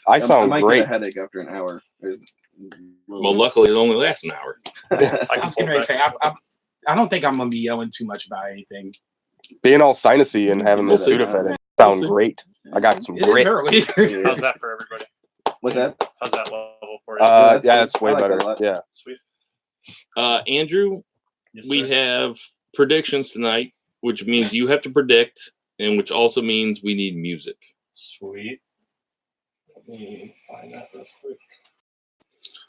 I sound might great. get a headache after an hour. Well, luckily it only lasts an hour. I was going to say, I don't think I'm going to be yelling too much about anything. Being all sinusy and having the Sudafed sound great. I got some It grit. is early. How's that for everybody? What's that? How's that level for you? Yeah, it's way better. Yeah. Sweet. Andrew, Yes, we sir. have predictions tonight, which means you have to predict, and which also means we need music. Sweet. Let me find that real quick.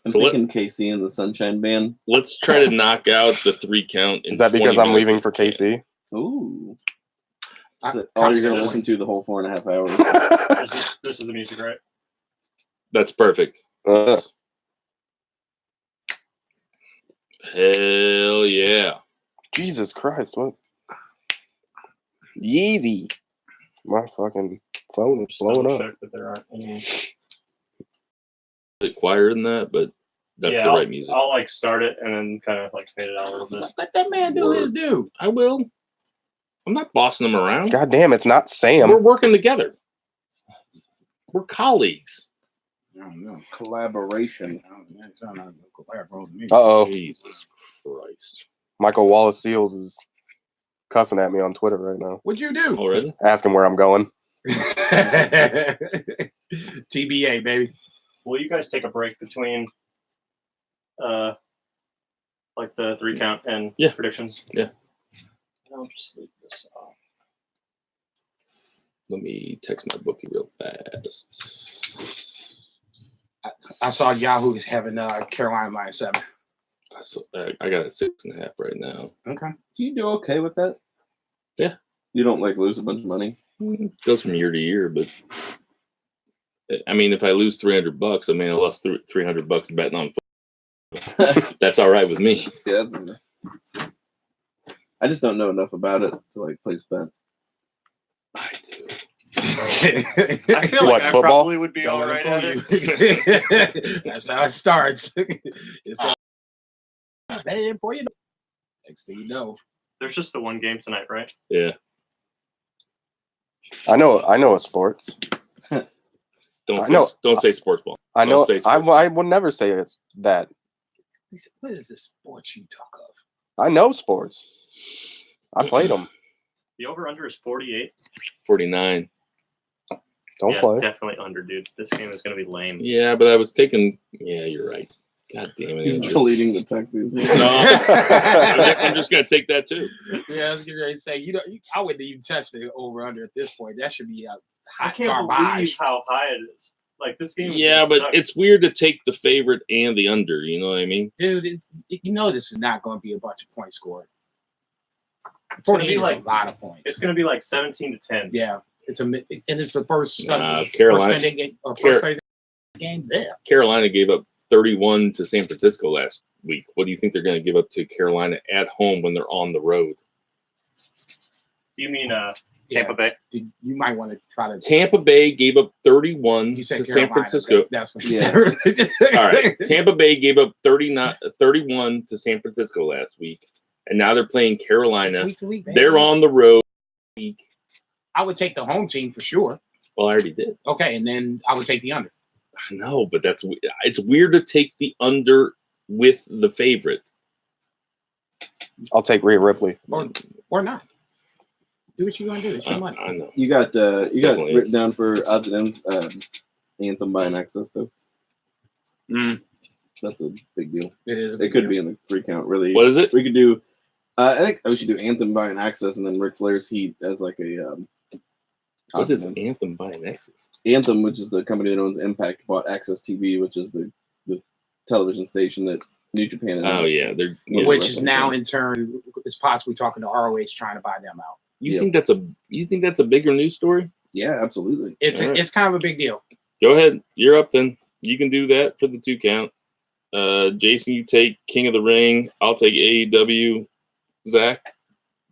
I'm So thinking KC and the Sunshine Band. Let's try to knock out the 3 count. In Is that because 20 I'm minutes. leaving for KC? Ooh. I- Oh, you're going to listen to the whole 4.5 hours. This is the music, right? That's perfect. Uh, Hell yeah. Jesus Christ, what? Yeezy. My fucking phone is Just blowing double up. check that there aren't any. A bit quieter than that, but that's the right music. I'll like start it and then kind of like fade it out a little bit. Let that man do his due. I will. I'm not bossing them around. God damn, it's not Sam. We're working together. We're colleagues. I don't know. Collaboration. It's not a collaboration to me. Uh-oh. Jesus Christ. Michael Wallace Seals is cussing at me on Twitter right now. What'd you do? Already? Asking where I'm going. TBA, baby. Will you guys take a break between like the 3 count and Yeah. predictions? Yeah. I'll just leave this off. Let me text my bookie real fast. I saw Yahoo is having Carolina -7. I got a 6.5 right now. Okay. Do you do okay with that? Yeah. You don't like lose a bunch of money? Goes from year to year, but I mean, if I lose $300, I mean, I lost $300 betting on football. That's all right with me. Yeah, that's enough. I just don't know enough about it to like place bets. I do. I feel What, like I football? probably would be Don't all let right him at fool it. you. That's how it starts. It's man, boy, you know. Next thing you know. There's just the one game tonight, right? Yeah. I know a sports. Don't say sports ball. I know. Don't say sports. I would never say it's that. What is this sport you talk of? I know sports. I played them. The over-under is 48. 49. Don't Yeah, play. definitely under, dude. This game is going to be lame. Yeah, but I was taking. Yeah, you're right. God damn it. He's Andrew. deleting the text. No, I'm just gonna take that too. Yeah, I was going to say, I wouldn't even touch the over-under at this point. That should be a I hot can't believe garbage. how high it is. Like, this game is Yeah, gonna but suck. it's weird to take the favorite and the under. You know what I mean? Dude, this is not going to be a bunch of points scored. It's gonna 48 be is like a lot of points. It's going to be like 17-10. Yeah, and it's the first Carolina- first Sunday game, first Sunday game there. Carolina gave up 31 to San Francisco last week. What do you think they're going to give up to Carolina at home when they're on the road? You mean Yeah. Tampa Bay? You might want to try to. Tampa Bay gave up 31 You said to Carolina, San Francisco. That's what. Yeah. All right. Tampa Bay gave up 31 to San Francisco last week, and now they're playing Carolina. Week to week, baby. They're on the road. I would take the home team for sure. Well, I already did. Okay, and then I would take the under. I know, but it's weird to take the under with the favorite. I'll take Rhea Ripley. Or not. Do what you want to do. It's your money. I know. You got Definitely written is. down for odds and ends. Anthem buying access though. That's a big deal. It is. It could be in the 3 count. Really, What is it? we could do. I think we should do Anthem buying access and then Ric Flair's Heat as like a. What is Anthem buying Nexus? Anthem, which is the company that owns Impact, bought Access TV, which is the television station that New Japan. Oh yeah, they're. Yeah. Which is now in turn is possibly talking to ROH trying to buy them out. You think that's a bigger news story? Yeah, absolutely. It's All right. it's kind of a big deal. Go ahead. You're up then. You can do that for the 2 count. Jason, you take King of the Ring. I'll take AEW. Zach,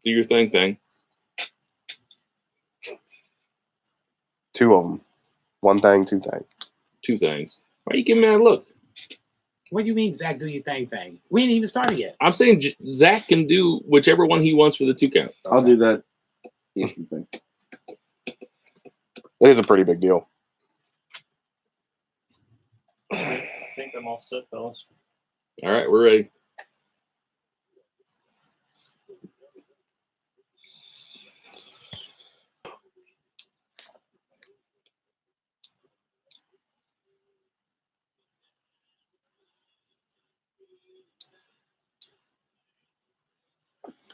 do your thing. 2 of them. 1 thing, 2 things. 2 things. Why are you giving me that look? What do you mean, Zach? Do your thing? We ain't even started yet. I'm saying Zach can do whichever one he wants for the 2 count. I'll do that. Anthem thing. It is a pretty big deal. think I'm all set, fellas. All right, we're ready.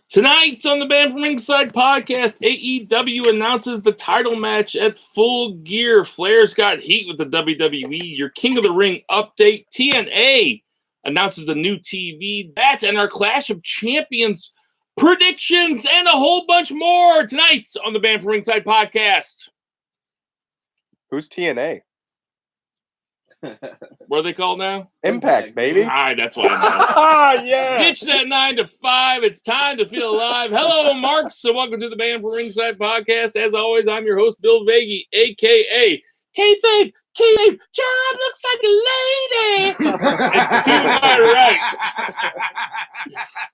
Tonight on the Band from Ringside podcast, AEW announces the title match at Full Gear. Flair's got heat with the WWE. Your King of the Ring update. TNA announces a new TV. That and our Clash of Champions predictions and a whole bunch more tonight on the Band from Ringside podcast. Who's TNA? What are they called now? Impact, baby. All right, that's what I know. Yeah. Ditch that 9 to 5. It's time to feel alive. Hello, Mark. So welcome to the Band for Ringside podcast. As always, I'm your host, Bill Vagey, a.k.a. Kayfabe. John looks like a lady. And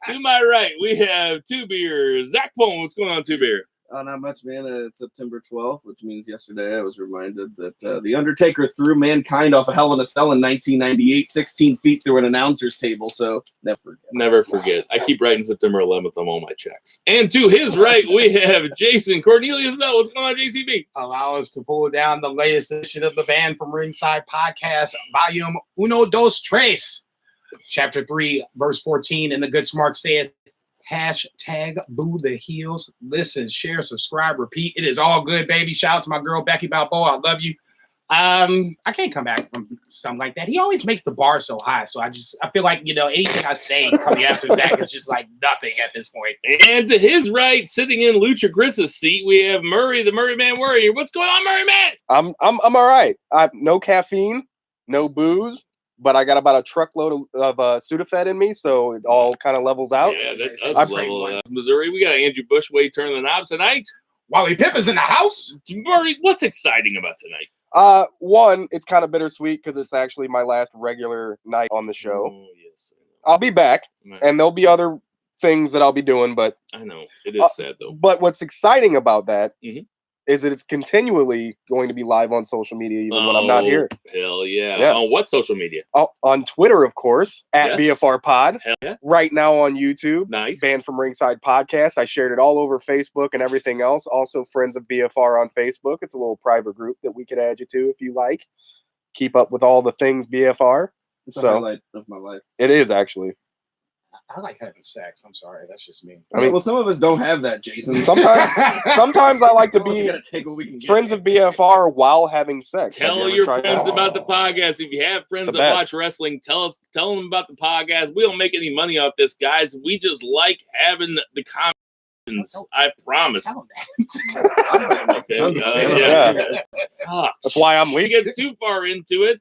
to my right, we have Two Beer. Zach Bone, what's going on, Two Beer? Not much, man. It's September 12th, which means yesterday I was reminded that The Undertaker threw Mankind off a Hell in a Cell in 1998, 16 feet through an announcer's table, so never forget. Never forget. I keep writing September 11th on all my checks. And to his right, we have Jason Cornelius Bell. What's going on, JCB? Allow us to pull down the latest edition of the Band from Ringside podcast, volume uno, dos, tres. Chapter 3, verse 14, and the good smart says, hashtag boo the heels. Listen, share, subscribe, repeat. It is all good, baby. Shout out to my girl, Becky Balboa. I love you. I can't come back from something like that. He always makes the bar so high. So I feel like, anything I say coming after Zach is just like nothing at this point. And to his right, sitting in Lucha Chris's seat, we have Murray, the Murray Man Warrior. What's going on, Murray Man? I'm all right. No caffeine, no booze, but I got about a truckload of Sudafed in me, so it all kind of levels out. Yeah, that does level. Missouri, we got Andrew Bushway turning the knobs tonight. Wally Pip is in the house. Murray, what's exciting about tonight? One, it's kind of bittersweet because it's actually my last regular night on the show. Oh, yes. I'll be back, and there'll be other things that I'll be doing, but I know it is sad though. But what's exciting about that Mhm. is that it's continually going to be live on social media even when I'm not here. Hell yeah. On what social media? On Twitter, of course, at Yes. BFR Pod. Hell yeah. Right now on YouTube, Nice. Band from Ringside Podcast. I shared it all over Facebook and everything else. Also, Friends of BFR on Facebook. It's a little private group that we could add you to if you like. Keep up with all the things BFR. It's a highlight of my life. It is actually. I like having sex. I'm sorry. That's just me. I mean, well, some of us don't have that, Jason. Sometimes I like to Someone's be gotta take what we can get. friends of BFR while having sex. Have you Tell ever your tried friends that? about the podcast. If you have friends the that best. watch wrestling, tell them about the podcast. We don't make any money off this, guys. We just like having the comments. I promise. Tell him that. Okay, Yeah. Fuck. That's why I'm We leaving. get too far into it.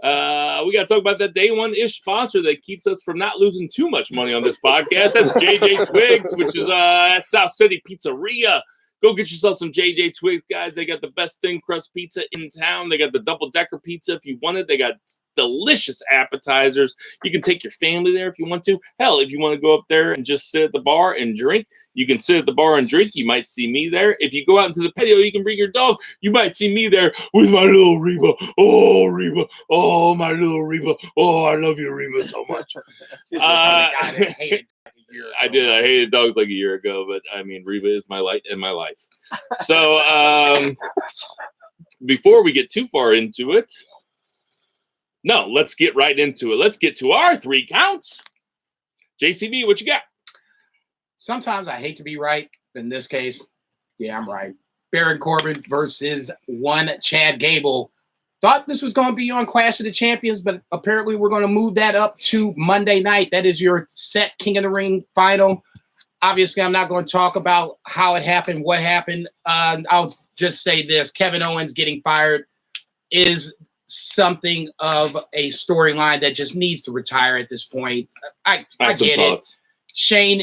We got to talk about that day one-ish sponsor that keeps us from not losing too much money on this podcast. That's JJ Twigs, which is at South City Pizzeria. Go get yourself some JJ Twigs, guys. They got the best thin crust pizza in town. They got the double-decker pizza if you want it. They got delicious appetizers. You can take your family there if you want to. Hell, if you want to go up there and just sit at the bar and drink, you can sit at the bar and drink. You might see me there. If you go out into the patio, you can bring your dog. You might see me there with my little Reba. Oh, Reba. Oh, my little Reba. Oh, I love you, Reba, so much. I did. I hated dogs like a year ago, but I mean, Reba is my light in my life. So before we get too far into it, no, let's get right into it. Let's get to our 3 counts. JCB, what you got? Sometimes I hate to be right. In this case, yeah, I'm right. Baron Corbin versus one Chad Gable. Thought this was going to be on Clash of the Champions, but apparently we're going to move that up to Monday night. That is your set King of the Ring final. Obviously, I'm not going to talk about how it happened, what happened. I'll just say this. Kevin Owens getting fired is something of a storyline that just needs to retire at this point. I get it. Shane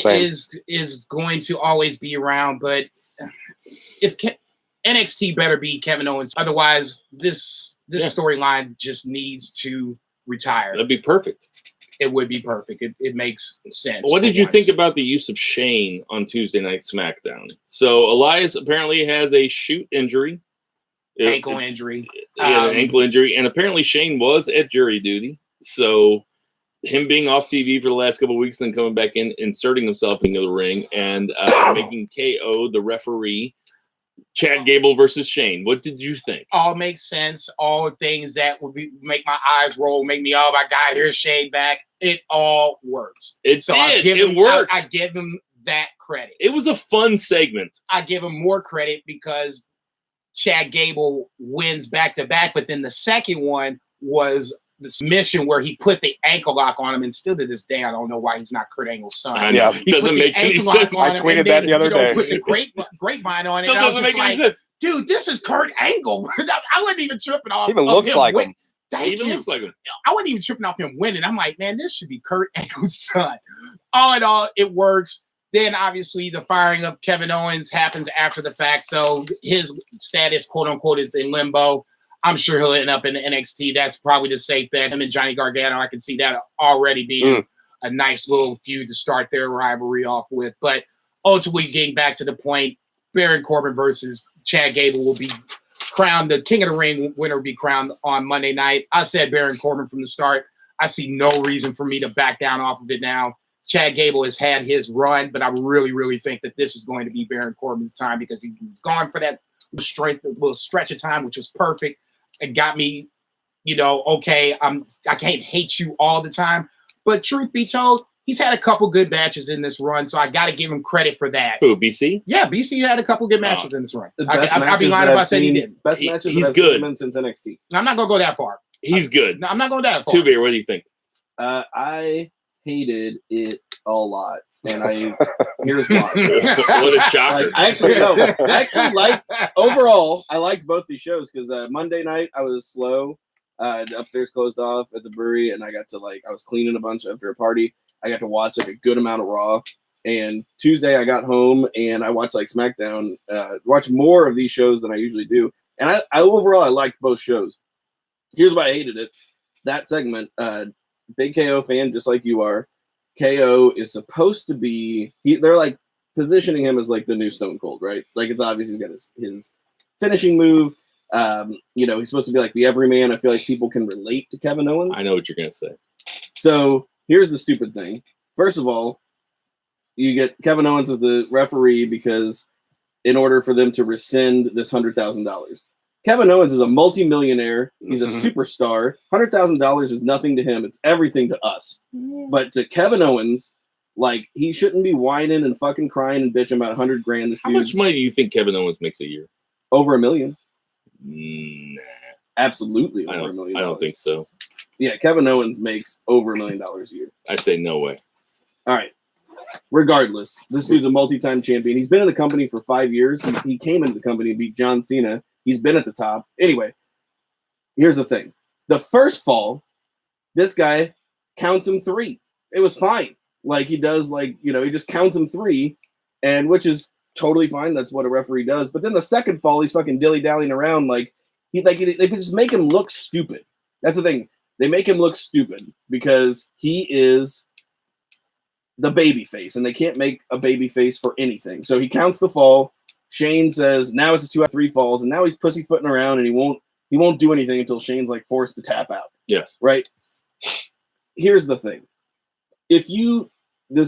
is going to always be around, but if NXT better be Kevin Owens, otherwise this storyline just needs to retire. That'd be perfect. It would be perfect. It makes sense. What did you think about the use of Shane on Tuesday Night SmackDown? So Elias apparently has a shoot injury. ankle injury. He had an ankle injury, and apparently Shane was at jury duty. So him being off TV for the last couple of weeks, then coming back in, inserting himself into the ring, and making KO the referee. Chad Gable versus Shane. What did you think? All makes sense. All things that would make my eyes roll, make me, oh my God, here's Shane back. It all works. It worked. I give him that credit. It was a fun segment. I give him more credit because Chad Gable wins back to back, but then the second one was this mission where he put the ankle lock on him, and still to this day, I don't know why he's not Kurt Angle's son. I know. It doesn't make any sense. I tweeted that the other day. Put the grapevine on it. Still And I was doesn't just make any like, sense. dude, this is Kurt Angle. I wasn't even tripping off. He even of looks him like win- him. Thank Even you. looks like him. I wasn't even tripping off him winning. I'm like, man, this should be Kurt Angle's son. All in all, it works. Then obviously the firing of Kevin Owens happens after the fact. So his status, quote unquote, is in limbo. I'm sure he'll end up in the NXT. That's probably the safe bet. Him and Johnny Gargano, I can see that already being a nice little feud to start their rivalry off with. But ultimately, getting back to the point, Baron Corbin versus Chad Gable will be crowned. The King of the Ring winner will be crowned on Monday night. I said Baron Corbin from the start. I see no reason for me to back down off of it now. Chad Gable has had his run, but I really, really think that this is going to be Baron Corbin's time because he was gone for that little stretch of time, which was perfect. It got me, okay, I can't hate you all the time. But truth be told, he's had a couple good matches in this run, so I got to give him credit for that. Who, BC? Yeah, BC had a couple good matches in this run. Best I'd be matches lying that if I I've said he seen- didn't. Best matches He's that I've good. seen him since NXT. Now, I'm not going to go that far. He's good. No, I'm not going that far. Two Beer, what do you think? I hated it a lot, and here's why. What a shocker. I actually like overall. I liked both these shows because Monday night I was slow. The upstairs closed off at the brewery, and I got to I was cleaning a bunch after a party. I got to watch a good amount of Raw. And Tuesday I got home and I watched SmackDown. Watch more of these shows than I usually do. And I overall I liked both shows. Here's why I hated it. That segment, big KO fan, just like you are. KO is supposed to be. They're positioning him as the new Stone Cold, right? It's obvious he's got his finishing move. He's supposed to be the everyman. I feel like people can relate to Kevin Owens. I know what you're gonna say. So here's the stupid thing. First of all, you get Kevin Owens as the referee because in order for them to rescind this $100,000. Kevin Owens is a multimillionaire. He's a superstar. $100,000 is nothing to him. It's everything to us. But to Kevin Owens, he shouldn't be whining and fucking crying and bitching about $100,000. How much money do you think Kevin Owens makes a year? Over $1 million. Nah. Absolutely I over $1 million. don't think so. Yeah, Kevin Owens makes over $1 million a year. I say no way. All right. Regardless, this dude's a multi-time champion. He's been in the company for 5 years. He came into the company and beat John Cena. He's been at the top. Anyway, here's the thing. The first fall, this guy counts him 3. It was fine. He does, he just counts him 3, and which is totally fine. That's what a referee does. But then the second fall, he's fucking dilly-dallying around they could just make him look stupid. That's the thing. They make him look stupid because he is the baby face, and they can't make a baby face for anything. So he counts the fall. Shane says now it's a 2 out of 3 falls, and now he's pussyfooting around, and he won't do anything until Shane's forced to tap out. Yes. Right. Here's the thing. This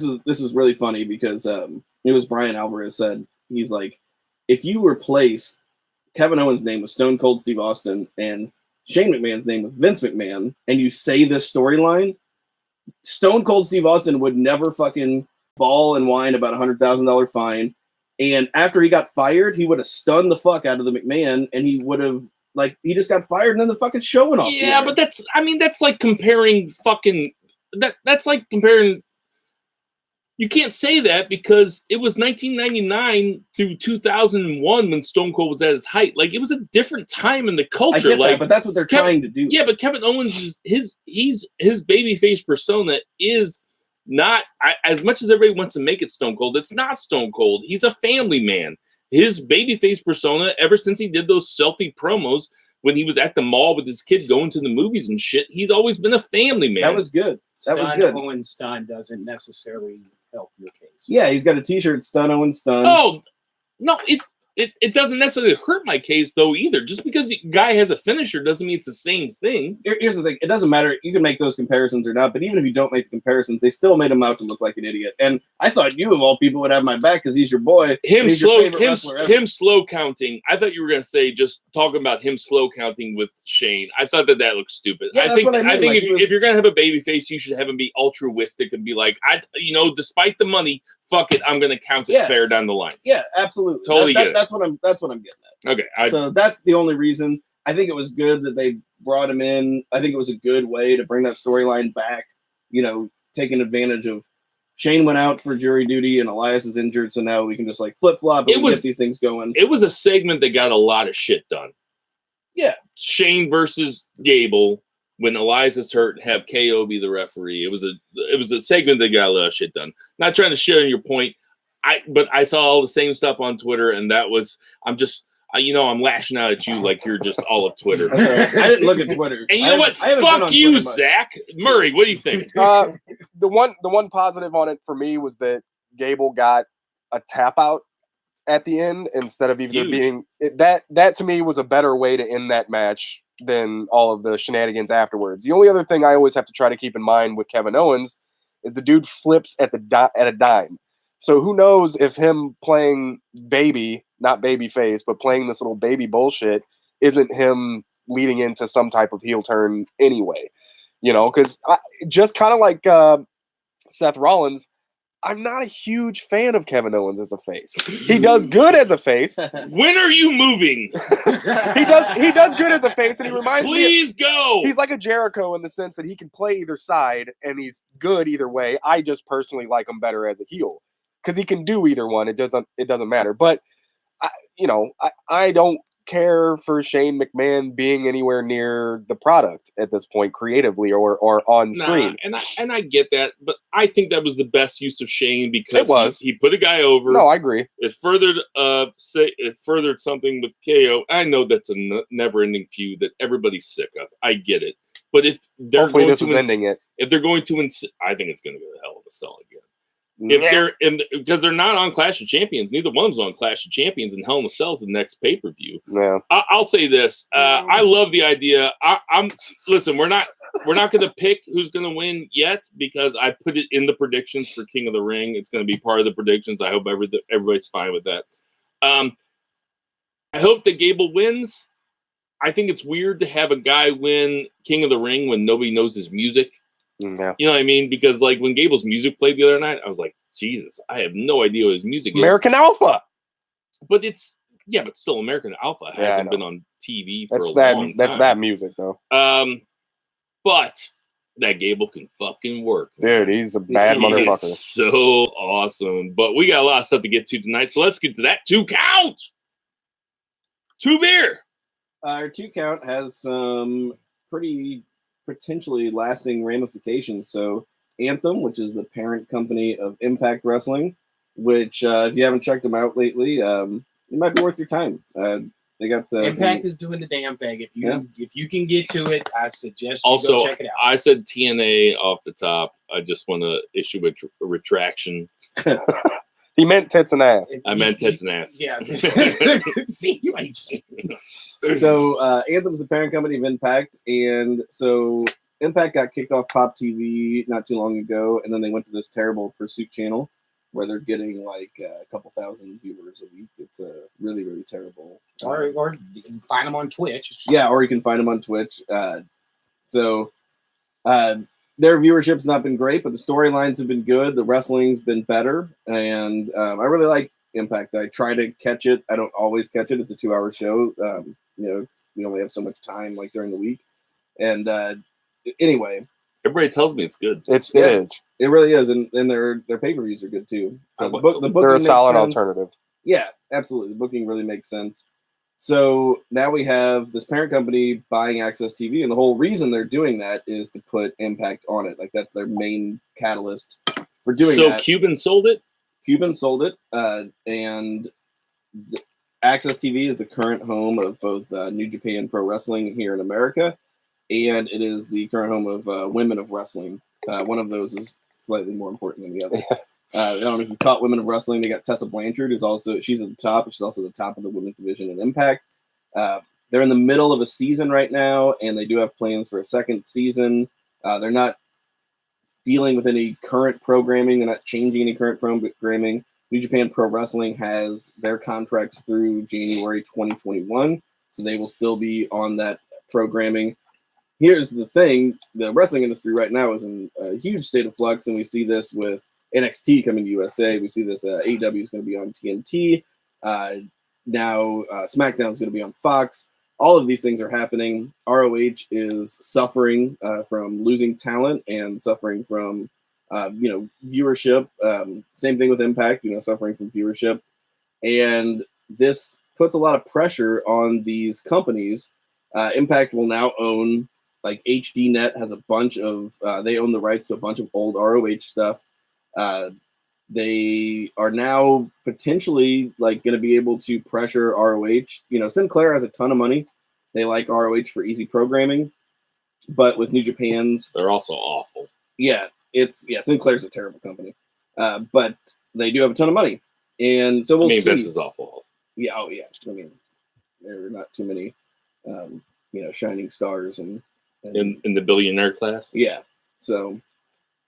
is really funny because it was Brian Alvarez said, he's if you replace Kevin Owens' name with Stone Cold Steve Austin and Shane McMahon's name with Vince McMahon, and you say this storyline, Stone Cold Steve Austin would never fucking bawl and whine about $100,000 fine. And after he got fired, he would have stunned the fuck out of the McMahon, and he would have he just got fired and then the fucking show went off. Yeah, but that's like comparing that's like comparing. You can't say that because it was 1999 through 2001 when Stone Cold was at his height. It was a different time in the culture. I get that, but that's what they're trying to do. Yeah, but Kevin Owens is his babyface persona is not as much as everybody wants to make it Stone Cold. It's not Stone Cold. He's a family man. His babyface persona, ever since he did those selfie promos when he was at the mall with his kid going to the movies and shit, he's always been a family man. That was good. That was good. Owens stun doesn't necessarily help your case. Yeah, he's got a T-shirt, Stun Owens Stun. Oh no! It doesn't necessarily hurt my case, though, either. Just because the guy has a finisher doesn't mean it's the same thing. Here's the thing. It doesn't matter. You can make those comparisons or not, but even if you don't make the comparisons, they still made him out to look like an idiot. And I thought you, of all people, would have my back because he's your boy. Him slow counting. I thought you were going to say just talking about him slow counting with Shane. I thought that looked stupid. Yeah, I think like, if you're going to have a baby face, you should have him be altruistic and be like, despite the money, fuck it, I'm going to count it fair down the line. Yeah, absolutely. Totally get it. That's what I'm getting at. Okay. So that's the only reason. I think it was good that they brought him in. I think it was a good way to bring that storyline back, taking advantage of Shane went out for jury duty and Elias is injured, so now we can just like flip-flop and get these things going. It was a segment that got a lot of shit done. Yeah. Shane versus Gable. When Elias is hurt, have KO be the referee. It was a segment that got a lot of shit done. Not trying to shit on your point, but I saw all the same stuff on Twitter, and I'm lashing out at you like you're just all of Twitter. I didn't look at Twitter. And you know what? Fuck you, Zach. Murray, what do you think? The one positive on it for me was that Gable got a tap out at the end instead of either being that to me was a better way to end that match than all of the shenanigans afterwards. The only other thing I always have to try to keep in mind with Kevin Owens is the dude flips at a dime. So who knows if him playing baby, not baby face, but playing this little baby bullshit isn't him leading into some type of heel turn anyway. Because just kind of like Seth Rollins, I'm not a huge fan of Kevin Owens as a face. He does good as a face. When are you moving? He does good as a face, and he reminds me. Please go. He's like a Jericho in the sense that he can play either side, and he's good either way. I just personally like him better as a heel because he can do either one. It doesn't matter. But I don't care for Shane McMahon being anywhere near the product at this point, creatively or on screen. And I get that, but I think that was the best use of Shane because he put a guy over. No, I agree. It furthered something with KO. I know that's a never-ending feud that everybody's sick of. I get it, but if they're hopefully going this is ending it. If they're going to, I think it's going to go to Hell of a Cell again. Because they're not on Clash of Champions, neither one's on Clash of Champions, and Hell in a Cell's the next pay-per-view. Yeah, I'll say this: I love the idea. Listen. We're not going to pick who's going to win yet because I put it in the predictions for King of the Ring. It's going to be part of the predictions. I hope everybody's fine with that. I hope that Gable wins. I think it's weird to have a guy win King of the Ring when nobody knows his music. Yeah. You know what I mean? Because like when Gable's music played the other night, I was like, Jesus, I have no idea what his music is. American Alpha. But but still American Alpha hasn't been on TV for long time. That's that music though. But that Gable can fucking work. Dude, he's a bad motherfucker. Is so awesome. But we got a lot of stuff to get to tonight, so let's get to that 2 count. 2 beer. Our 2 count has some pretty potentially lasting ramifications. So Anthem, which is the parent company of Impact Wrestling, which if you haven't checked them out lately, it might be worth your time. They got Impact is doing the damn thing. If you can get to it, I suggest you go check it out. I said TNA off the top. I just want to issue a retraction. He meant tits and ass. I meant tits and ass. Yeah. See, you ain't shit. So Anthem's the parent company of Impact, and so Impact got kicked off Pop TV not too long ago, and then they went to this terrible Pursuit channel where they're getting like a couple thousand viewers a week. It's really, really terrible. Or you can find them on Twitch. Yeah, or you can find them on Twitch. Their viewership's not been great, but the storylines have been good. The wrestling's been better, and I really like Impact. I try to catch it. I don't always catch it. It's a 2-hour show. We only have so much time, like during the week. And anyway, everybody tells me it's good. It is. It really is, and their pay-per-views are good too. So the booking they're a solid sense. alternative. Yeah, absolutely. The booking really makes sense. So now we have this parent company buying Access TV, and the whole reason they're doing that is to put Impact on it. Like that's their main catalyst for doing that. So Cuban sold it? Cuban sold it, and Access TV is the current home of both New Japan Pro Wrestling here in America, and it is the current home of Women of Wrestling. One of those is slightly more important than the other. I don't know if you caught Women of Wrestling. They got Tessa Blanchard, she's at the top. She's also the top of the women's division in Impact. They're in the middle of a season right now, and they do have plans for a second season. They're not dealing with any current programming. They're not changing any current programming. New Japan Pro Wrestling has their contracts through January 2021, so they will still be on that programming. Here's the thing. The wrestling industry right now is in a huge state of flux, and we see this with NXT coming to USA. We see this AEW is going to be on TNT. Now SmackDown is going to be on Fox. All of these things are happening. ROH is suffering from losing talent and suffering from viewership. Same thing with Impact, suffering from viewership. And this puts a lot of pressure on these companies. Impact will now own, like HDNet has a bunch of, they own the rights to a bunch of old ROH stuff. They are now potentially going to be able to pressure ROH. Sinclair has a ton of money. They like ROH for easy programming, but with New Japan's, they're also awful. Yeah, Sinclair's a terrible company, but they do have a ton of money, and so we'll see. Vince is awful. Yeah, oh yeah. There are not too many, shining stars and in the billionaire class. Yeah, so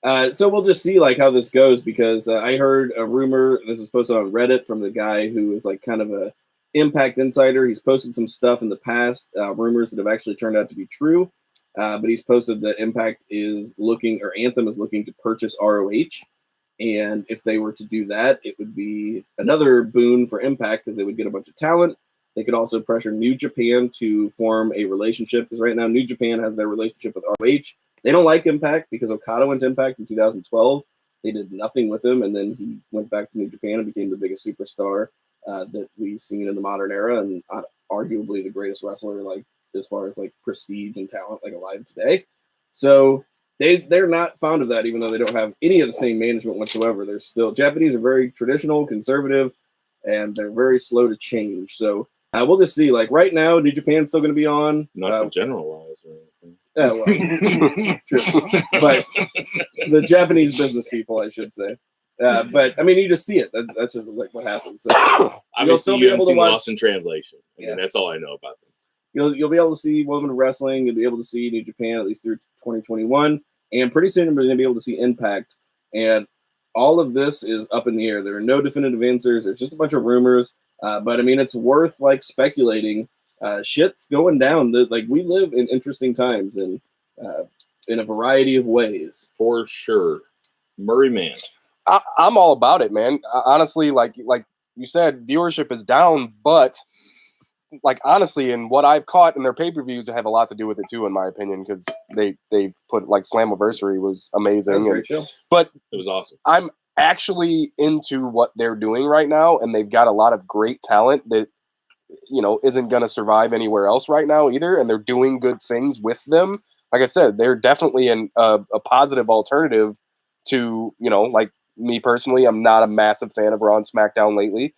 we'll just see how this goes, because I heard a rumor. This was posted on Reddit from the guy who is kind of a Impact insider. He's posted some stuff in the past, rumors that have actually turned out to be true. But he's posted that Impact is looking, or Anthem is looking to purchase ROH. And if they were to do that, it would be another boon for Impact, because they would get a bunch of talent. They could also pressure New Japan to form a relationship, because right now New Japan has their relationship with ROH. They don't like Impact because Okada went to Impact in 2012. They did nothing with him, and then he went back to New Japan and became the biggest superstar that we've seen in the modern era, and arguably the greatest wrestler, as far as prestige and talent, alive today. So they're not fond of that, even though they don't have any of the same management whatsoever. They're still, Japanese are very traditional, conservative, and they're very slow to change. So we'll just see. Right now, New Japan's still going to be on. Not to generalize or anything. Yeah, well, true. But the Japanese business people, I should say. But you just see it. That's just what happens. So you'll still be able to watch Lost in Translation. That's all I know about them. You'll be able to see Women of Wrestling. You'll be able to see New Japan at least through 2021, and pretty soon we're going to be able to see Impact. And all of this is up in the air. There are no definitive answers. There's just a bunch of rumors. But it's worth speculating. Shit's going down. We live in interesting times, and in a variety of ways. For sure. Murray Man. I'm all about it, man. Honestly, like you said, viewership is down, but honestly, and what I've caught in their pay-per-views have a lot to do with it too, in my opinion, because they've put Slammiversary was amazing. That was a great show. But it was awesome. I'm actually into what they're doing right now, and they've got a lot of great talent that isn't going to survive anywhere else right now either, and they're doing good things with them. Like I said, they're definitely a positive alternative to, me personally. I'm not a massive fan of Raw and SmackDown lately.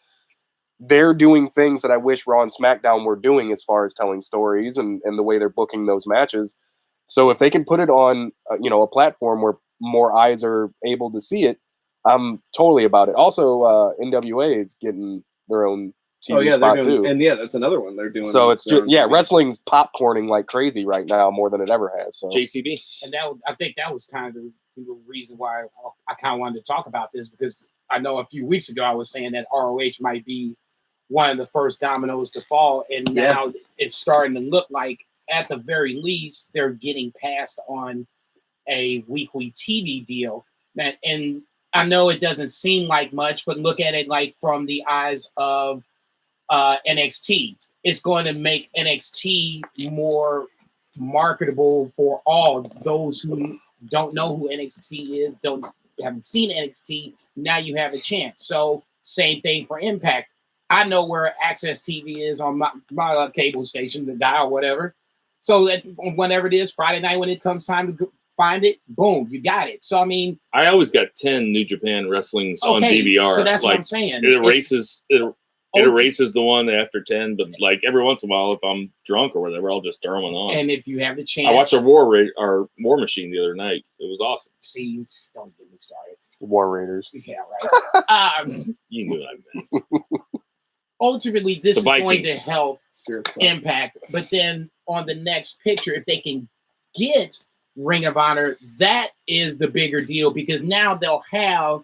They're doing things that I wish Raw and SmackDown were doing as far as telling stories and the way they're booking those matches. So if they can put it on, a platform where more eyes are able to see it, I'm totally about it. Also, NWA is getting their own TV spot too. And that's another one they're doing. So it's just, wrestling's popcorning like crazy right now, more than it ever has. So JCB. And I think that was kind of the reason why I kind of wanted to talk about this, because I know a few weeks ago I was saying that ROH might be one of the first dominoes to fall, and now it's starting to look like, at the very least, they're getting passed on a weekly TV deal. And I know it doesn't seem like much, but look at it from the eyes of NXT. It's going to make NXT more marketable for all those who don't know who NXT is, haven't seen NXT. Now you have a chance. So same thing for Impact. I know where Access TV is on my cable station, the dial, whatever. So that whenever it is, Friday night when it comes time to find it, boom, you got it. So I always got 10 New Japan wrestlings on DVR. So that's what I'm saying. It erases the one after 10, but every once in a while, if I'm drunk or whatever, I'll just turn one on. And if you have the chance, I watched our War Machine the other night. It was awesome. See, just don't get me started. War Raiders. Yeah, right. You knew I meant. Ultimately, this The is going Vikings. to help Impact. But then on the next picture, if they can get Ring of Honor, that is the bigger deal because now they'll have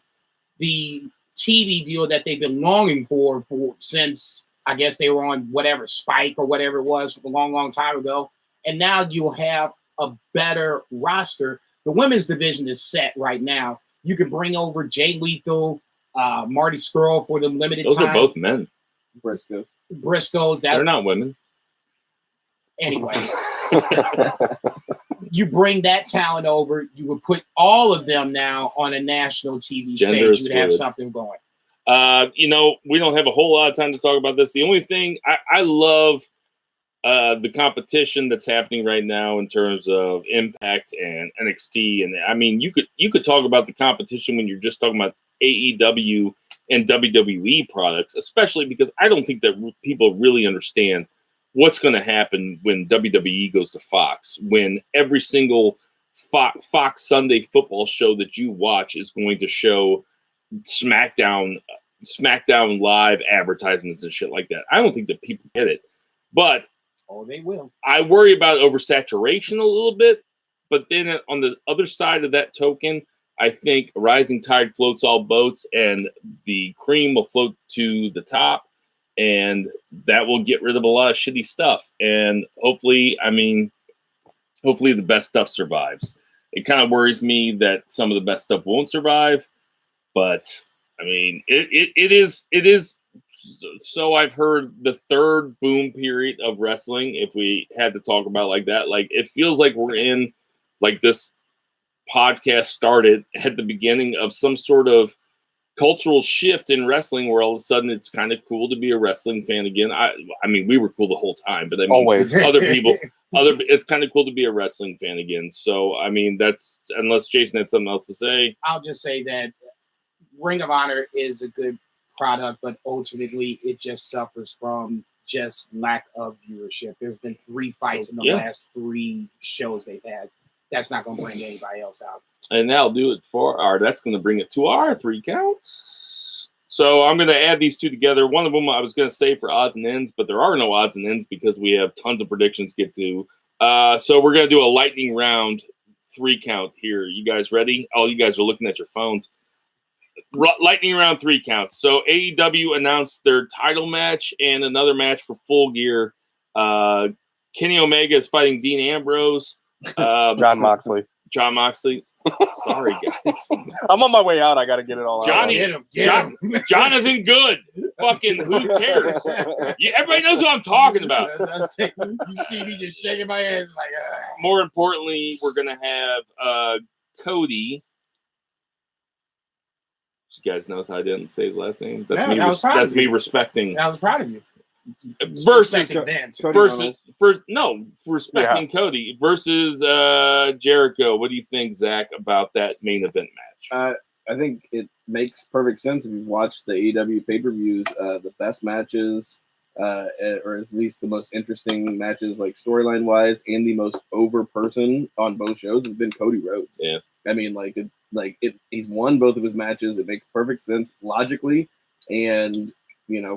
the TV deal that they've been longing for since I guess they were on whatever Spike or whatever it was a long, long time ago. And now you'll have a better roster. The women's division is set right now. You can bring over Jay Lethal, Marty Scurll for the limited Those time. are both men. Briscoes. They're not women. Anyway. You bring that talent over, you would put all of them now on a national TV Gender stage. You'd have fluid. something going. We don't have a whole lot of time to talk about this. The only thing I love the competition that's happening right now in terms of Impact and NXT, and I mean you could talk about the competition when you're just talking about AEW and WWE products, especially because I don't think that people really understand what's going to happen when WWE goes to Fox, when every single Fox Sunday football show that you watch is going to show SmackDown live advertisements and shit like that. I don't think that people get it. But they will. I worry about oversaturation a little bit. But then on the other side of that token, I think a rising tide floats all boats and the cream will float to the top. And that will get rid of a lot of shitty stuff. And hopefully the best stuff survives. It kind of worries me that some of the best stuff won't survive. But, I mean, it is. So I've heard the third boom period of wrestling, if we had to talk about like that. Like, it feels like we're in, like, this podcast started at the beginning of some sort of cultural shift in wrestling where all of a sudden it's kind of cool to be a wrestling fan again. I mean, we were cool the whole time, but I mean, Always. it's kind of cool to be a wrestling fan again. So, I mean, that's, unless Jason had something else to say. I'll just say that Ring of Honor is a good product, but ultimately it just suffers from just lack of viewership. There's been 3 fights in the last 3 shows they've had. That's not going to bring anybody else out. And that'll do it that's going to bring it to our 3 counts. So I'm going to add these 2 together. One of them I was going to say for odds and ends, but there are no odds and ends because we have tons of predictions to get to. So we're going to do a lightning round 3 count here. You guys ready? Oh, you guys are looking at your phones. Lightning round 3 counts. So AEW announced their title match and another match for Full Gear. Kenny Omega is fighting Dean Ambrose. John Moxley. Sorry, guys. I'm on my way out. I got to get it all out. Get him. Jonathan Good. Fucking who cares? Everybody knows who I'm talking about. You see me just shaking my head like. More importantly, we're gonna have Cody. You guys notice how I didn't say his last name? That's me respecting. I was proud of you. Respecting Cody versus Jericho. What do you think, Zach, about that main event match? I think it makes perfect sense if you've watched the AEW pay-per-views. The best matches, or at least the most interesting matches, like storyline wise, and the most over person on both shows has been Cody Rhodes. Yeah, I mean, he's won both of his matches. It makes perfect sense logically, and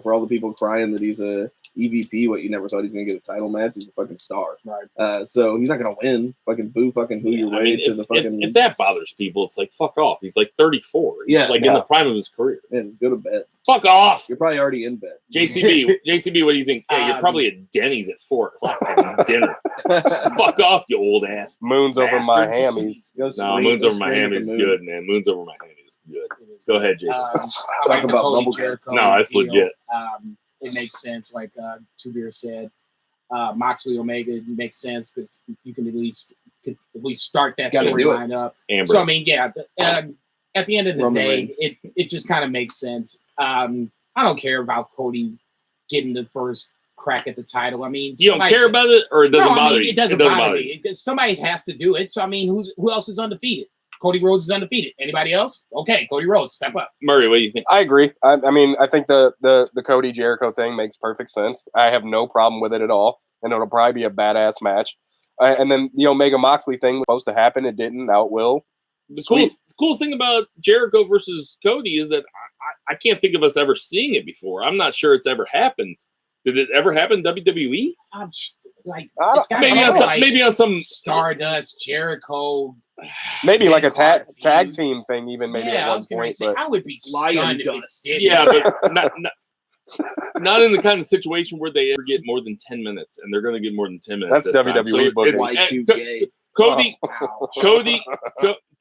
for all the people crying that he's a EVP, what you never thought he's going to get a title match, he's a fucking star. Right. So he's not going to win. Fucking boo, fucking who your way to the fucking. If that bothers people, it's like fuck off. He's like 34. He's in the prime of his career. Yeah, just go to bed. Fuck off. You're probably already in bed. JCB, what do you think? Hey, you're probably at Denny's at 4:00 having dinner. Fuck off, you old ass. Moon's over my hammies. No, Moon's over my hammies. Good, man. Moon's over my hammies. Good. Go ahead, Jason. Talk about bubble No, that's legit. It makes sense, like Two Beer said. Moxley Omega makes sense because you can at least start that storyline up. Amber. So I mean, at the end of the day, it just kind of makes sense. I don't care about Cody getting the first crack at the title. I mean, you don't care about it, or it doesn't bother you? It doesn't bother me. Somebody has to do it. So I mean, who else is undefeated? Cody Rhodes is undefeated. Anybody else? Okay, Cody Rhodes, step up. Murray, what do you think? I agree. I mean, I think the Cody Jericho thing makes perfect sense. I have no problem with it at all, and it'll probably be a badass match. And then the Omega Moxley thing was supposed to happen. It didn't. Now it will. The coolest thing about Jericho versus Cody is that I can't think of us ever seeing it before. I'm not sure it's ever happened. Did it ever happen in WWE? Maybe on some Stardust, Jericho. Maybe like a tag team thing, even maybe at one point. But I would be stunned if it did. Yeah, but not in the kind of situation where they ever get more than 10 minutes, and they're going to get more than 10 minutes. That's WWE booking.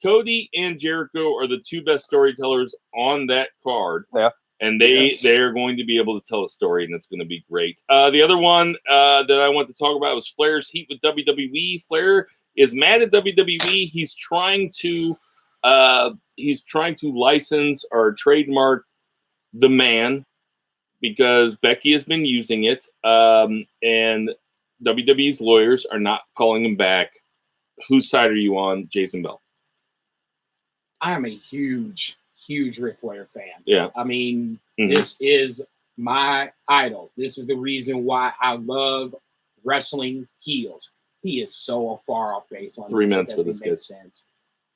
Cody and Jericho are the two best storytellers on that card. Yeah. And they're going to be able to tell a story, and it's going to be great. The other one that I want to talk about was Flair's heat with WWE. Flair is mad at WWE. He's trying to license or trademark the man because Becky has been using it, and WWE's lawyers are not calling him back. Whose side are you on, Jason Bell? I am a huge Ric Flair fan. Yeah. I mean, This is my idol. This is the reason why I love wrestling heels. He is so far off base on 3 minutes for this kid. Sense.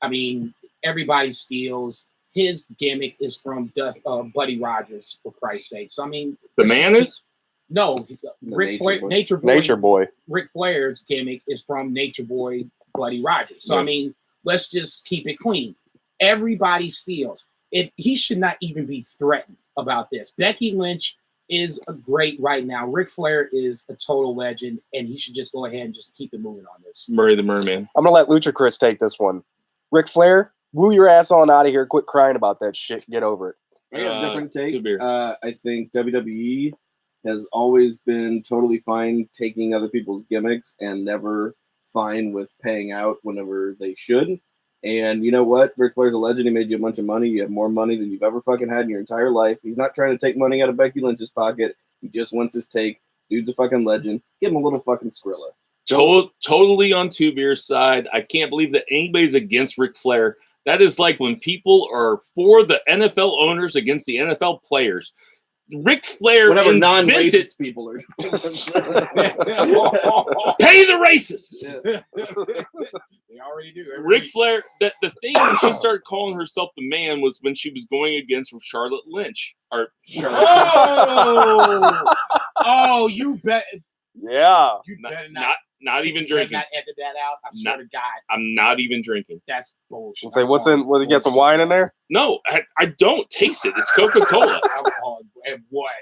I mean, everybody steals. His gimmick is from Buddy Rogers, for Christ's sake. So, I mean, the man is? No, Ric Flair, Nature Boy. Ric Flair's gimmick is from Nature Boy Buddy Rogers. So, I mean, let's just keep it clean. Everybody steals. He should not even be threatened about this. Becky Lynch is great right now. Ric Flair is a total legend, and he should just go ahead and just keep it moving on this. Murray the Merman. I'm going to let Lucha Chris take this one. Ric Flair, woo your ass on out of here. Quit crying about that shit. Get over it. I got a different take. I think WWE has always been totally fine taking other people's gimmicks and never fine with paying out whenever they should. And you know what? Ric Flair's a legend. He made you a bunch of money. You have more money than you've ever fucking had in your entire life. He's not trying to take money out of Becky Lynch's pocket. He just wants his take. Dude's a fucking legend. Give him a little fucking Skrilla. Totally on Two Beer's side. I can't believe that anybody's against Ric Flair. That is like when people are for the NFL owners against the NFL players. Ric Flair whatever non-racist people are. Pay the racists. Yeah. They already do. Ric Flair, the thing when she started calling herself the man was when she was going against Charlotte Lynch. Oh, you bet. Yeah. You better not even drinking. Not edit that out. I swear to God. I'm not even drinking. That's bullshit. We'll say what's in? Will you get some wine in there? No, I don't taste it. It's Coca-Cola. Alcohol and what?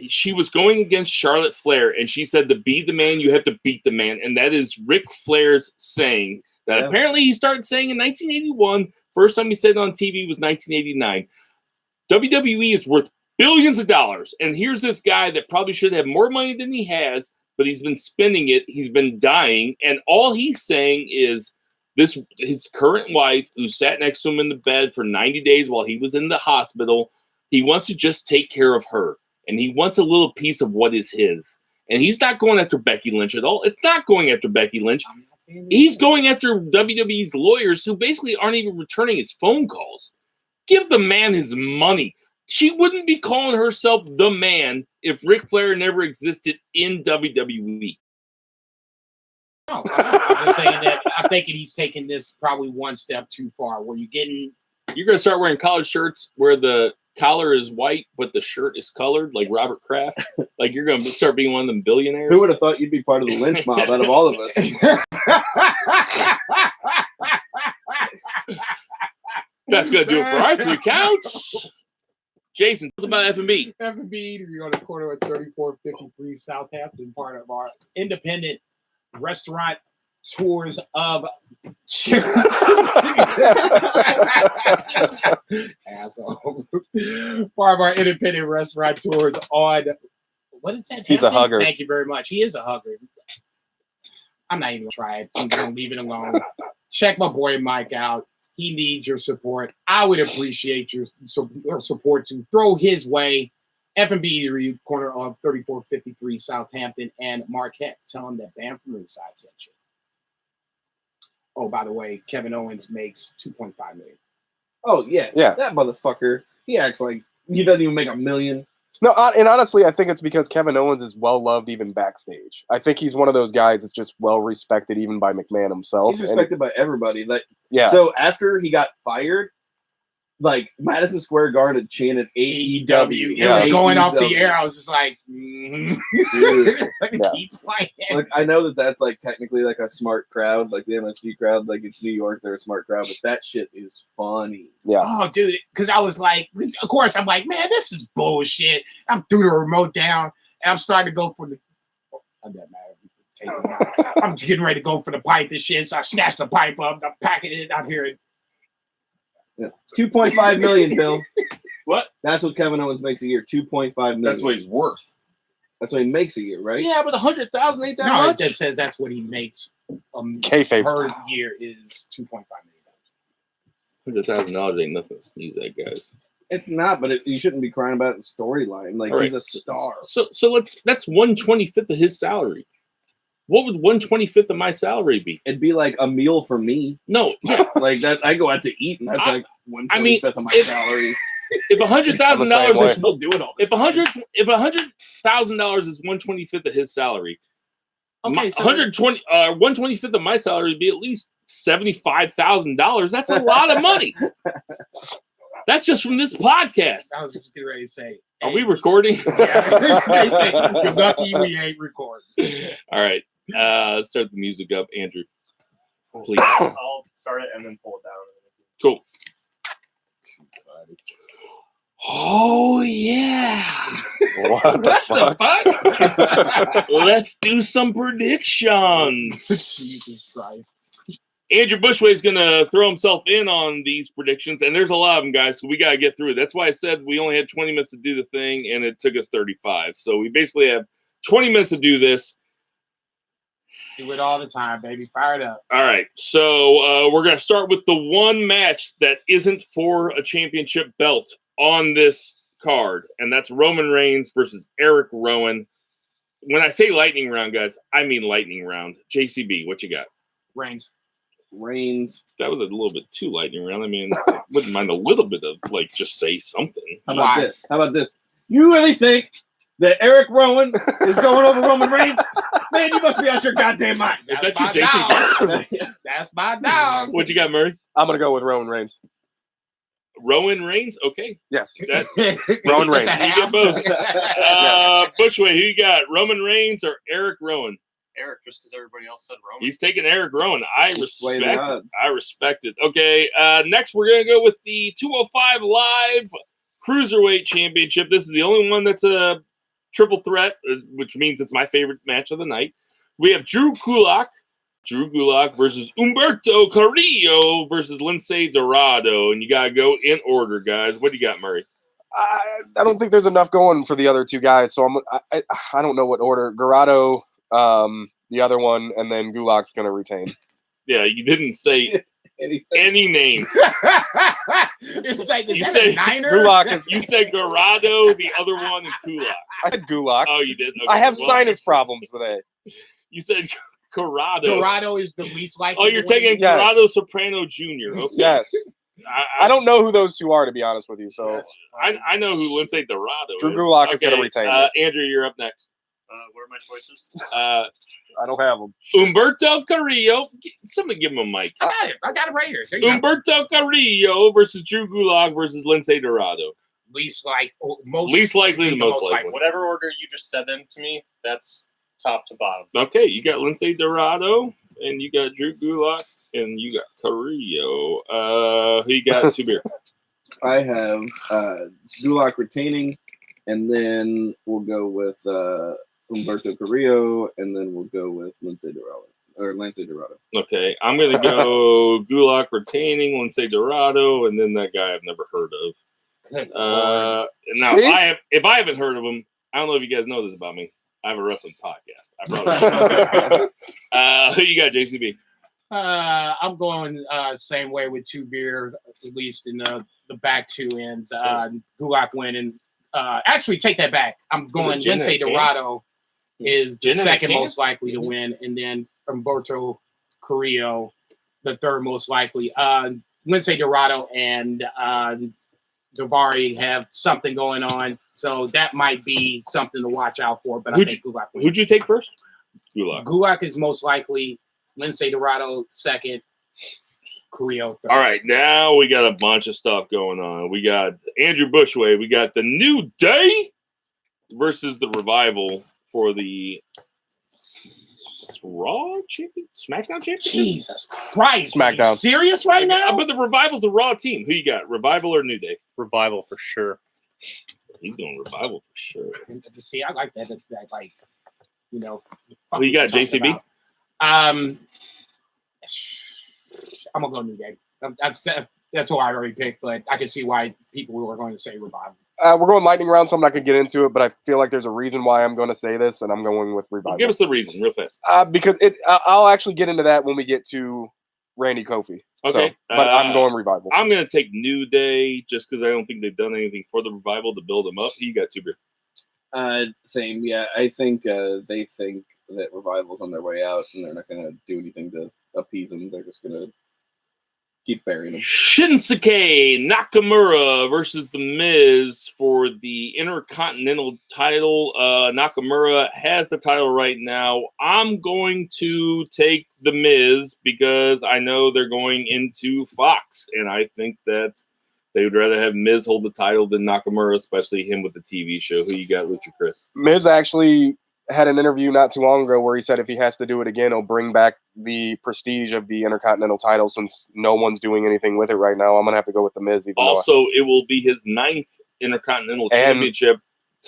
She was going against Charlotte Flair, and she said to be the man, you have to beat the man, and that is Ric Flair's saying that apparently he started saying in 1981. First time he said it on TV was 1989. WWE is worth billions of dollars, and here's this guy that probably should have more money than he has. But he's been spending it. He's been dying. And all he's saying is his current wife, who sat next to him in the bed for 90 days while he was in the hospital, he wants to just take care of her. And he wants a little piece of what is his. And he's not going after Becky Lynch at all. It's not going after Becky Lynch. He's going after WWE's lawyers who basically aren't even returning his phone calls. Give the man his money. She wouldn't be calling herself the man if Ric Flair never existed in WWE. No, I'm just saying that I'm thinking he's taking this probably one step too far. Where you're going to start wearing collared shirts where the collar is white, but the shirt is colored, like Robert Kraft. Like you're going to start being one of them billionaires. Who would have thought you'd be part of the lynch mob out of all of us? That's going to do it for our 3 counts. Jason, tell us about F&B. F&B, you're on the corner of 3453 Southampton, part of our independent restaurant tours of asshole. Part of our independent restaurant tours on what is that? He's a hugger. Thank you very much. He is a hugger. I'm not even gonna try it. I'm gonna leave it alone. Check my boy Mike out. He needs your support. I would appreciate your support to throw his way. F&B corner of 3453 Southampton and Marquette. Tell him that Bam from Ringside sent you. Oh, by the way, Kevin Owens makes $2.5 million. Oh yeah. That motherfucker. He acts like he doesn't even make $1 million. No, and honestly, I think it's because Kevin Owens is well loved even backstage. I think he's one of those guys that's just well respected even by McMahon himself. He's respected by everybody. Like, yeah. So after he got fired, like Madison Square Garden chanted AEW. It was going off the air. I was just like, dude, keep playing. Look, I know that that's like technically like a smart crowd, like the MSG crowd, like it's New York, they're a smart crowd, but that shit is funny. Yeah. Oh, dude, because I was like, of course, I'm like, man, this is bullshit. I'm threw the remote down, and I'm starting to go for the. Oh, I'm that mad. I'm getting ready to go for the pipe and shit, so I snatched the pipe up, I'm packing it out here. Yeah. 2.5 million, Bill. What? That's what Kevin Owens makes a year. 2.5 million. That's what he's worth. That's what he makes a year, right? Yeah, but 100,000 ain't that No, much. that says that's what he makes. Kayfabe Per style. year is $2.5 million. $100,000 ain't nothing to sneeze at, guys. It's not, but you shouldn't be crying about it in storyline. Like, All he's right. a star. So that's 1/25 of his salary. What would 1/25 of my salary be? It'd be like a meal for me. No, yeah. Like that, I go out to eat, and that's like 1/25 of my salary. If $100,000 is We'll do it all. if $100,000 is 1/25 of his salary, Okay, so 1/25 of my salary would be at least $75,000. That's a lot of money. That's just from this podcast. I was just getting ready to say, Are we recording? Yeah, they say, you're lucky we ain't recording. All right. Let's start the music up, Andrew. Please. I'll start it and then pull it down. Cool. Oh yeah. What the fuck? Let's do some predictions. Jesus Christ. Andrew Bushway is going to throw himself in on these predictions, and there's a lot of them, guys, so we got to get through it. That's why I said we only had 20 minutes to do the thing, and it took us 35. So we basically have 20 minutes to do this. Do it all the time, baby. Fire it up. All right, so we're going to start with the one match that isn't for a championship belt on this card, and that's Roman Reigns versus Eric Rowan. When I say lightning round, guys, I mean lightning round. JCB, what you got? Reigns. That was a little bit too lightning round. I mean, I wouldn't mind a little bit of, like, just say something. How about this? You really think that Eric Rowan is going over Roman Reigns? Man, you must be out your goddamn mind. Is That's that you, my JCB? dog. That's my dog. What you got, Murray? I'm gonna go with Roman Reigns. Rowan Reigns? Okay. Yes. Rowan Reigns. You get both. Bushway, who you got? Roman Reigns or Eric Rowan? Eric, just because everybody else said Roman. He's taking Eric Rowan. I Sway the respect it. odds. I respect it. Okay, next we're going to go with the 205 Live Cruiserweight Championship. This is the only one that's a triple threat, which means it's my favorite match of the night. We have Drew Gulak versus Humberto Carrillo versus Lince Dorado. And you got to go in order, guys. What do you got, Murray? I don't think there's enough going for the other two guys, so I don't know what order. Garado, the other one, and then Gulak's going to retain. Yeah, you didn't say any name. It's like, is You that said a Niner? Gulak is. You said Garado, the other one, and Kulak. I said Gulak. Oh, you did? Okay, I have well, sinus problems today. You said Corrado. Dorado is the least likely. Oh, you're to win. taking Yes. Corrado Soprano Jr. Okay. Yes. I don't know who those two are, to be honest with you. So I know who Lince Dorado Drew is. Gulak is going to retain. Andrew, you're up next. What are my choices? I don't have them. Humberto Carrillo. Somebody give him a mic. I got it right here. There you go. Humberto Carrillo versus Drew Gulak versus Lince Dorado. Least likely the most likely. Whatever order you just said them to me, that's top to bottom. Okay, you got Lince Dorado, and you got Drew Gulak, and you got Carrillo. Who you got, two beer? I have Gulak retaining, and then we'll go with Humberto Carrillo, and then we'll go with Lince Dorado. Okay, I'm going to go Gulak retaining, Lince Dorado, and then that guy I've never heard of. Good Now, See? if I haven't heard of him, I don't know if you guys know this about me. I have a wrestling podcast. I brought it up. Who you got, JCB? I'm going same way with two beer, at least in the back two ends. Gulak winning. Actually, take that back. I'm going Gin Lince and can? Dorado is the Gin and second can? most likely to win, and then Humberto Carrillo, the third most likely. Lince Dorado and Daivari have something going on. So that might be something to watch out for. But I think Gulak. Who'd you take first? Gulak. Gulak is most likely. Lindsay Dorado second. Carrillo third. All right, now we got a bunch of stuff going on. We got Andrew Bushway. We got the New Day versus the Revival for the Raw champion, SmackDown champion. Jesus Christ! SmackDown. Are you serious right now? But the Revival's a Raw team. Who you got? Revival or New Day? Revival for sure. He's going Revival for sure. See, I like that. Like, you know. Who you got? JCB. I'm gonna go New Day. That's who I already picked, but I can see why people were going to say Revival. We're going lightning round, so I'm not going to get into it, but I feel like there's a reason why I'm going to say this, and I'm going with Revival. Give us the reason real fast. Because I'll actually get into that when we get to Randy Kofi. Okay. So, but I'm going Revival. I'm going to take New Day just because I don't think they've done anything for the Revival to build them up. You got two beer. Same. Yeah, I think they think that Revival's on their way out, and they're not going to do anything to appease them. They're just going to keep burying them. Shinsuke Nakamura versus The Miz for the Intercontinental title. Nakamura has the title right now. I'm going to take The Miz because I know they're going into Fox, and I think that they would rather have Miz hold the title than Nakamura, especially him with the TV show. Who you got, Lucha Chris? Miz actually had an interview not too long ago where he said if he has to do it again, he'll bring back the prestige of the Intercontinental title since no one's doing anything with it right now. I'm going to have to go with The Miz. Also, it will be his 9th Intercontinental Championship,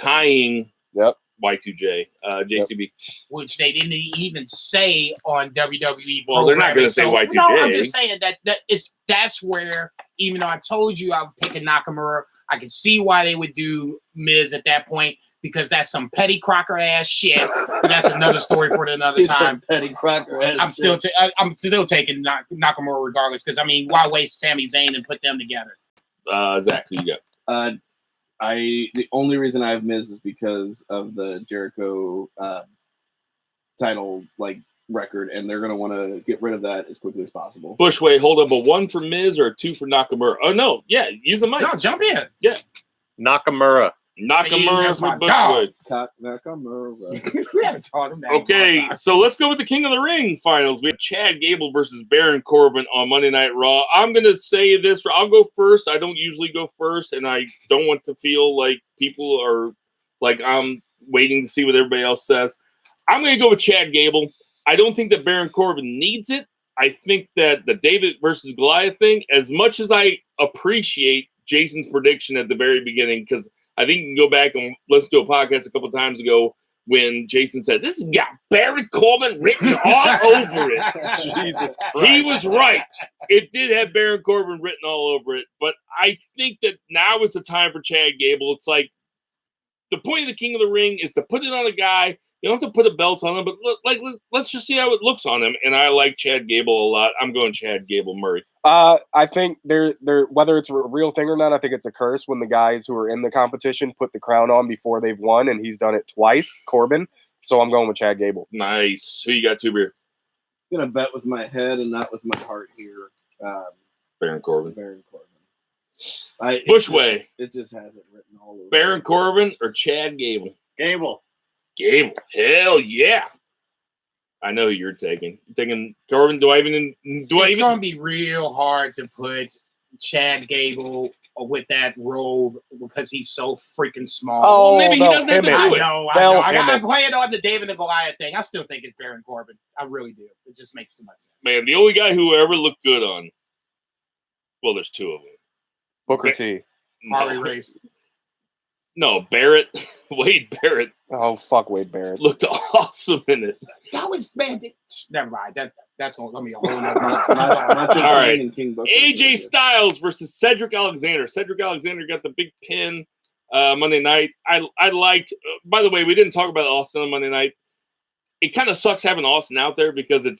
tying Y2J, JCB. Which they didn't even say on WWE. Well, they're not going to say Y2J. No, I'm just saying that's where, even though I told you I would pick a Nakamura, I can see why they would do Miz at that point. Because that's some Petty Crocker ass shit. But that's another story for another time. Petty Crocker ass. I'm still taking Nakamura regardless. Because I mean, why waste Sami Zayn and put them together? Zach, who you got? The only reason I have Miz is because of the Jericho title record, and they're gonna want to get rid of that as quickly as possible. Bushway, hold up, a 1 for Miz or a 2 for Nakamura? Oh no, yeah, use the mic. No, jump in. Yeah, Nakamura. Nakamura for Bushwood. Okay, so let's go with the King of the Ring finals. We have Chad Gable versus Baron Corbin on Monday Night Raw. I'm going to say this. I'll go first. I don't usually go first, and I don't want to feel like people are like I'm waiting to see what everybody else says. I'm going to go with Chad Gable. I don't think that Baron Corbin needs it. I think that the David versus Goliath thing, as much as I appreciate Jason's prediction at the very beginning, because I think you can go back and listen to a podcast a couple times ago when Jason said, this has got Baron Corbin written all over it. Jesus Christ. He was right. It did have Baron Corbin written all over it. But I think that now is the time for Chad Gable. It's like the point of the King of the Ring is to put it on a guy. You don't have to put a belt on him, but let's just see how it looks on him. And I like Chad Gable a lot. I'm going Chad Gable Murray. I think they're whether it's a real thing or not, I think it's a curse when the guys who are in the competition put the crown on before they've won, and he's done it twice, Corbin. So I'm going with Chad Gable. Nice. Who you got, Two Beer? I'm going to bet with my head and not with my heart here. Baron Corbin. Bushway. It just has it written all over. Baron Corbin or Chad Gable? Gable. Gable. Hell yeah. I know who you're taking. You're taking Corbin. It's going to be real hard to put Chad Gable with that robe because he's so freaking small. Oh, maybe he doesn't have to do it. I know. I'm playing on the David and Goliath thing. I still think it's Baron Corbin. I really do. It just makes too much sense. Man, the only guy who ever looked good on, well, there's two of them. Booker T. Harley Race. No, Barrett. Wade Barrett. Oh, fuck Wade Barrett. Looked awesome in it. That was, man. Never mind. That's going to be a whole nother. All right. AJ Styles versus Cedric Alexander. Cedric Alexander got the big pin Monday night. I liked, by the way, we didn't talk about Austin on Monday night. It kind of sucks having Austin out there because it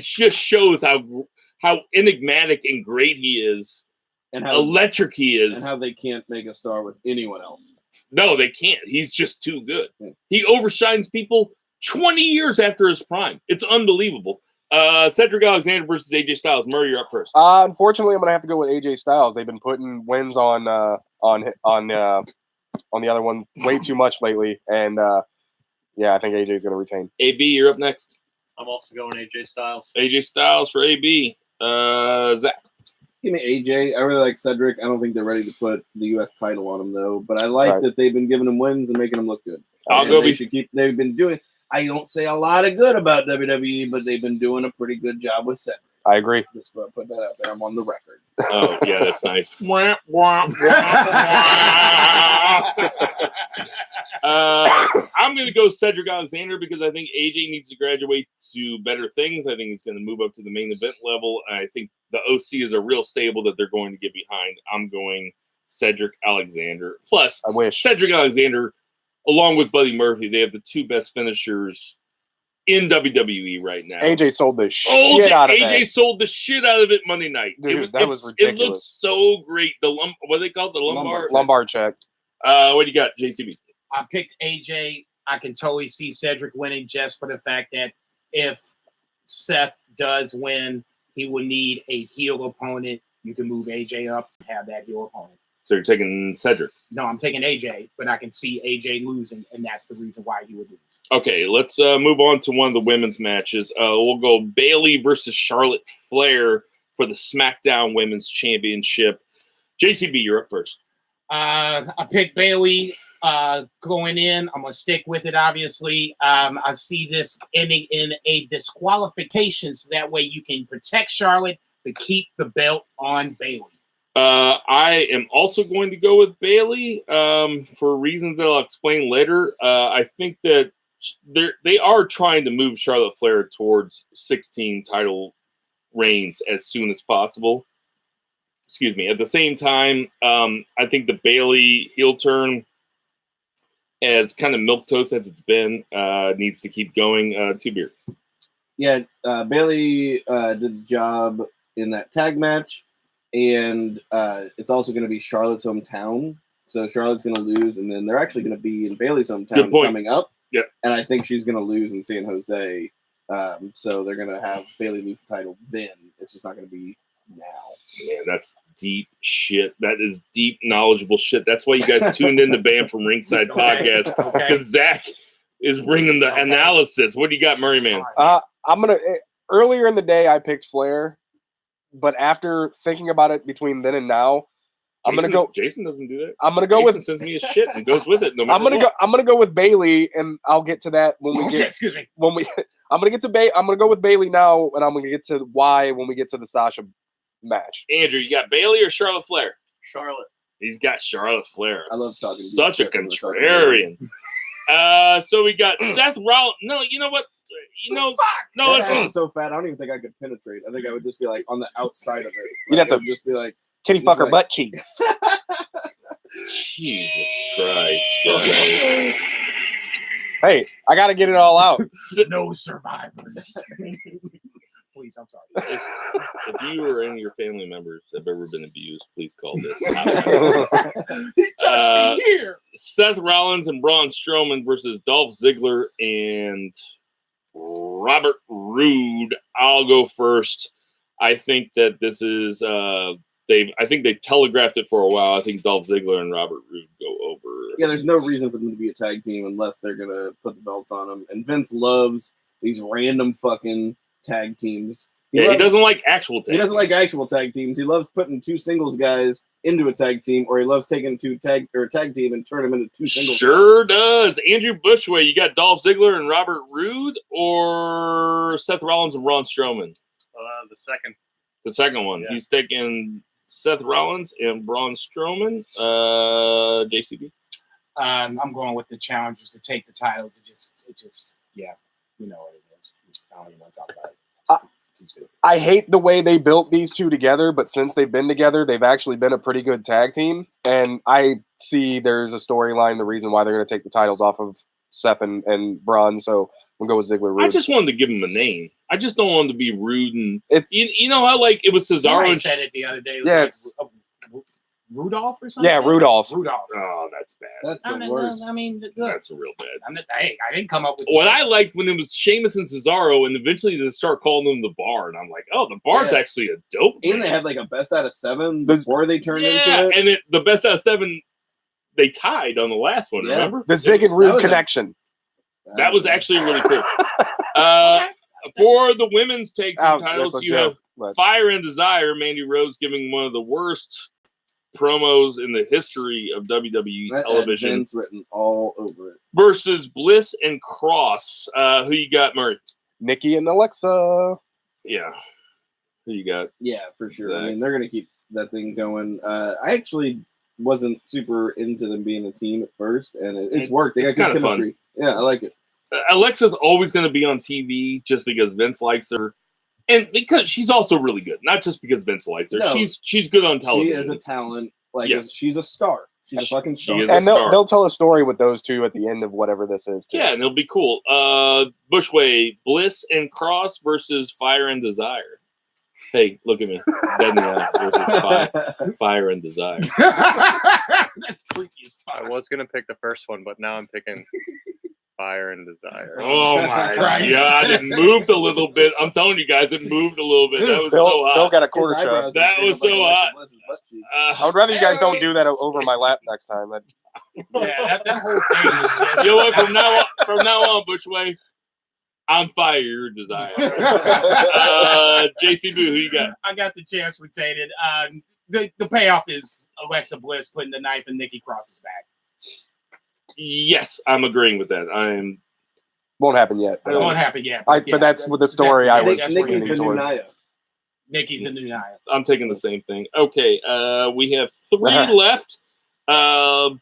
just shows how enigmatic and great he is. And how electric he is. And how they can't make a star with anyone else. No, they can't. He's just too good. Yeah. He overshines people 20 years after his prime. It's unbelievable. Cedric Alexander versus AJ Styles. Murray, you're up first. Unfortunately, I'm gonna have to go with AJ Styles. They've been putting wins on the other one way too much lately, and I think AJ is gonna retain. AB, you're up next. I'm also going AJ Styles. AJ Styles for AB. Zach. Give me AJ. I really like Cedric. I don't think they're ready to put the U.S. title on him though, but I like that they've been giving him wins and making him look good. They've been doing. I don't say a lot of good about WWE, but they've been doing a pretty good job with Cedric. I agree. Just put that out there. I'm on the record. Oh, yeah, that's nice. I'm going to go Cedric Alexander because I think AJ needs to graduate to better things. I think he's going to move up to the main event level. I think the OC is a real stable that they're going to get behind. I'm going Cedric Alexander. Plus, I wish Cedric Alexander, along with Buddy Murphy, they have the two best finishers in WWE right now. AJ sold the shit out of AJ that. sold the shit out of it Monday night. Dude, that was ridiculous. It looks so great. What do they call it? The lumbar check. What do you got, JCB? I picked AJ. I can totally see Cedric winning just for the fact that if Seth does win, he will need a heel opponent. You can move AJ up and have that heel opponent. So you're taking Cedric? No, I'm taking AJ, but I can see AJ losing, and that's the reason why he would lose. Okay, let's move on to one of the women's matches. We'll go Bayley versus Charlotte Flair for the SmackDown Women's Championship. JCB, you're up first. I picked Bayley going in. I'm going to stick with it, obviously. I see this ending in a disqualification, so that way you can protect Charlotte but keep the belt on Bayley. I am also going to go with Bayley for reasons that I'll explain later. I think that they are trying to move Charlotte Flair towards 16 title reigns as soon as possible. Excuse me. At the same time, I think the Bayley heel turn, as kind of milquetoast as it's been, needs to keep going. Two beer. Yeah, Bayley did the job in that tag match. And it's also going to be Charlotte's hometown. So Charlotte's going to lose, and then they're actually going to be in Bayley's hometown coming up. Yeah. And I think she's going to lose in San Jose. So they're going to have Bayley lose the title then. It's just not going to be now. Man, that's deep shit. That is deep, knowledgeable shit. That's why you guys tuned in to Bam from Ringside Podcast, because Zach is bringing the analysis. What do you got, Murray Man? Earlier in the day, I picked Flair. But after thinking about it between then and now, I'm gonna go. Jason doesn't do that. I'm gonna go Jason sends me his shit and goes with it. No matter I'm gonna go with Bayley, and I'll get to that when we get. Excuse me. I'm gonna get to I'm gonna go with Bayley now, and I'm gonna get to why when we get to the Sasha match. Andrew, you got Bayley or Charlotte Flair? Charlotte. He's got Charlotte Flair. I love talking. Such a contrarian. So we got Seth Rollins. No, you know what? No, it's so fat. I don't even think I could penetrate. I think I would just be like on the outside of it. You'd have to just be like titty fucker butt cheeks. Jesus Christ! Hey, I got to get it all out. No survivors. Please, I'm sorry. If you or any of your family members have ever been abused, please call this. He touched me here. Seth Rollins and Braun Strowman versus Dolph Ziggler and Robert Roode. I'll go first. I think that this is I think they telegraphed it for a while. I think Dolph Ziggler and Robert Roode go over. Yeah, there's no reason for them to be a tag team unless they're gonna put the belts on them. And Vince loves these random fucking tag teams. He doesn't like actual tag. He doesn't like actual tag teams. He loves putting two singles guys into a tag team, or he loves taking a tag team and turn them into two singles. Sure does. Andrew Bushway, you got Dolph Ziggler and Robert Roode, or Seth Rollins and Braun Strowman? The second. The second one. Yeah. He's taking Seth Rollins and Braun Strowman. JCB. I'm going with the challengers to take the titles. It just, yeah, you know what it is. I don't even want to talk about it. I hate the way they built these two together, but since they've been together, they've actually been a pretty good tag team. And I see there's a storyline, the reason why they're going to take the titles off of Seth and Braun. So we'll go with Ziggler. Roode. I just wanted to give him a name. I just don't want him to be rude. And it's you know how like it was Cesaro. Said it the other day. Yeah, Rudolph or something. Yeah, Rudolph. Oh, that's bad. That's the worst. I mean, good. That's real bad. I didn't come up with What I liked when it was Sheamus and Cesaro, and eventually they start calling them the Bar, and I'm like, oh, the Bar's actually a dope. And they had like a best out of 7 before they turned into it. And the best out of 7, they tied on the last one. Remember the Zig and Rude connection? That was actually really cool. For the women's tag team titles, you have Fire and Desire. Mandy Rose giving one of the worst promos in the history of WWE television. Vince written all over it. Versus Bliss and Cross. Who you got, Murray? Nikki and Alexa. Yeah. Who you got? Yeah, for sure. Zach. I mean, they're going to keep that thing going. I actually wasn't super into them being a team at first, and it's worked. They got good chemistry. Fun. Yeah, I like it. Alexa's always going to be on TV just because Vince likes her. And because she's also really good, not just because Vince likes her. No, she's good on television. She is a talent. She's a star. She's a fucking star. And they'll tell a story with those two at the end of whatever this is, too. Yeah, and it'll be cool. Bushway, Bliss and Cross versus Fire and Desire. Hey, look at me. Dead in the eye versus Fire and Desire. That's creepy as fuck. I was going to pick the first one, but now I'm picking Fire and Desire. Oh my God! It moved a little bit. I'm telling you guys, it moved a little bit. That was so hot. Bill got a quarter chop. That was so hot. I would rather you guys don't do that over my lap next time. Yeah, that whole thing is just. You know what? From now on, Bushway, I'm Fire Desire. JC Boo, who you got? I got the chance retained. The payoff is Alexa Bliss putting the knife in Nikki Cross's back. Yes, I'm agreeing with that. Won't happen yet. It won't happen yet. But that's with the story I was Nikki's the new Nia. Nikki's the new Nia. I'm taking the same thing. Okay, we have 3 left.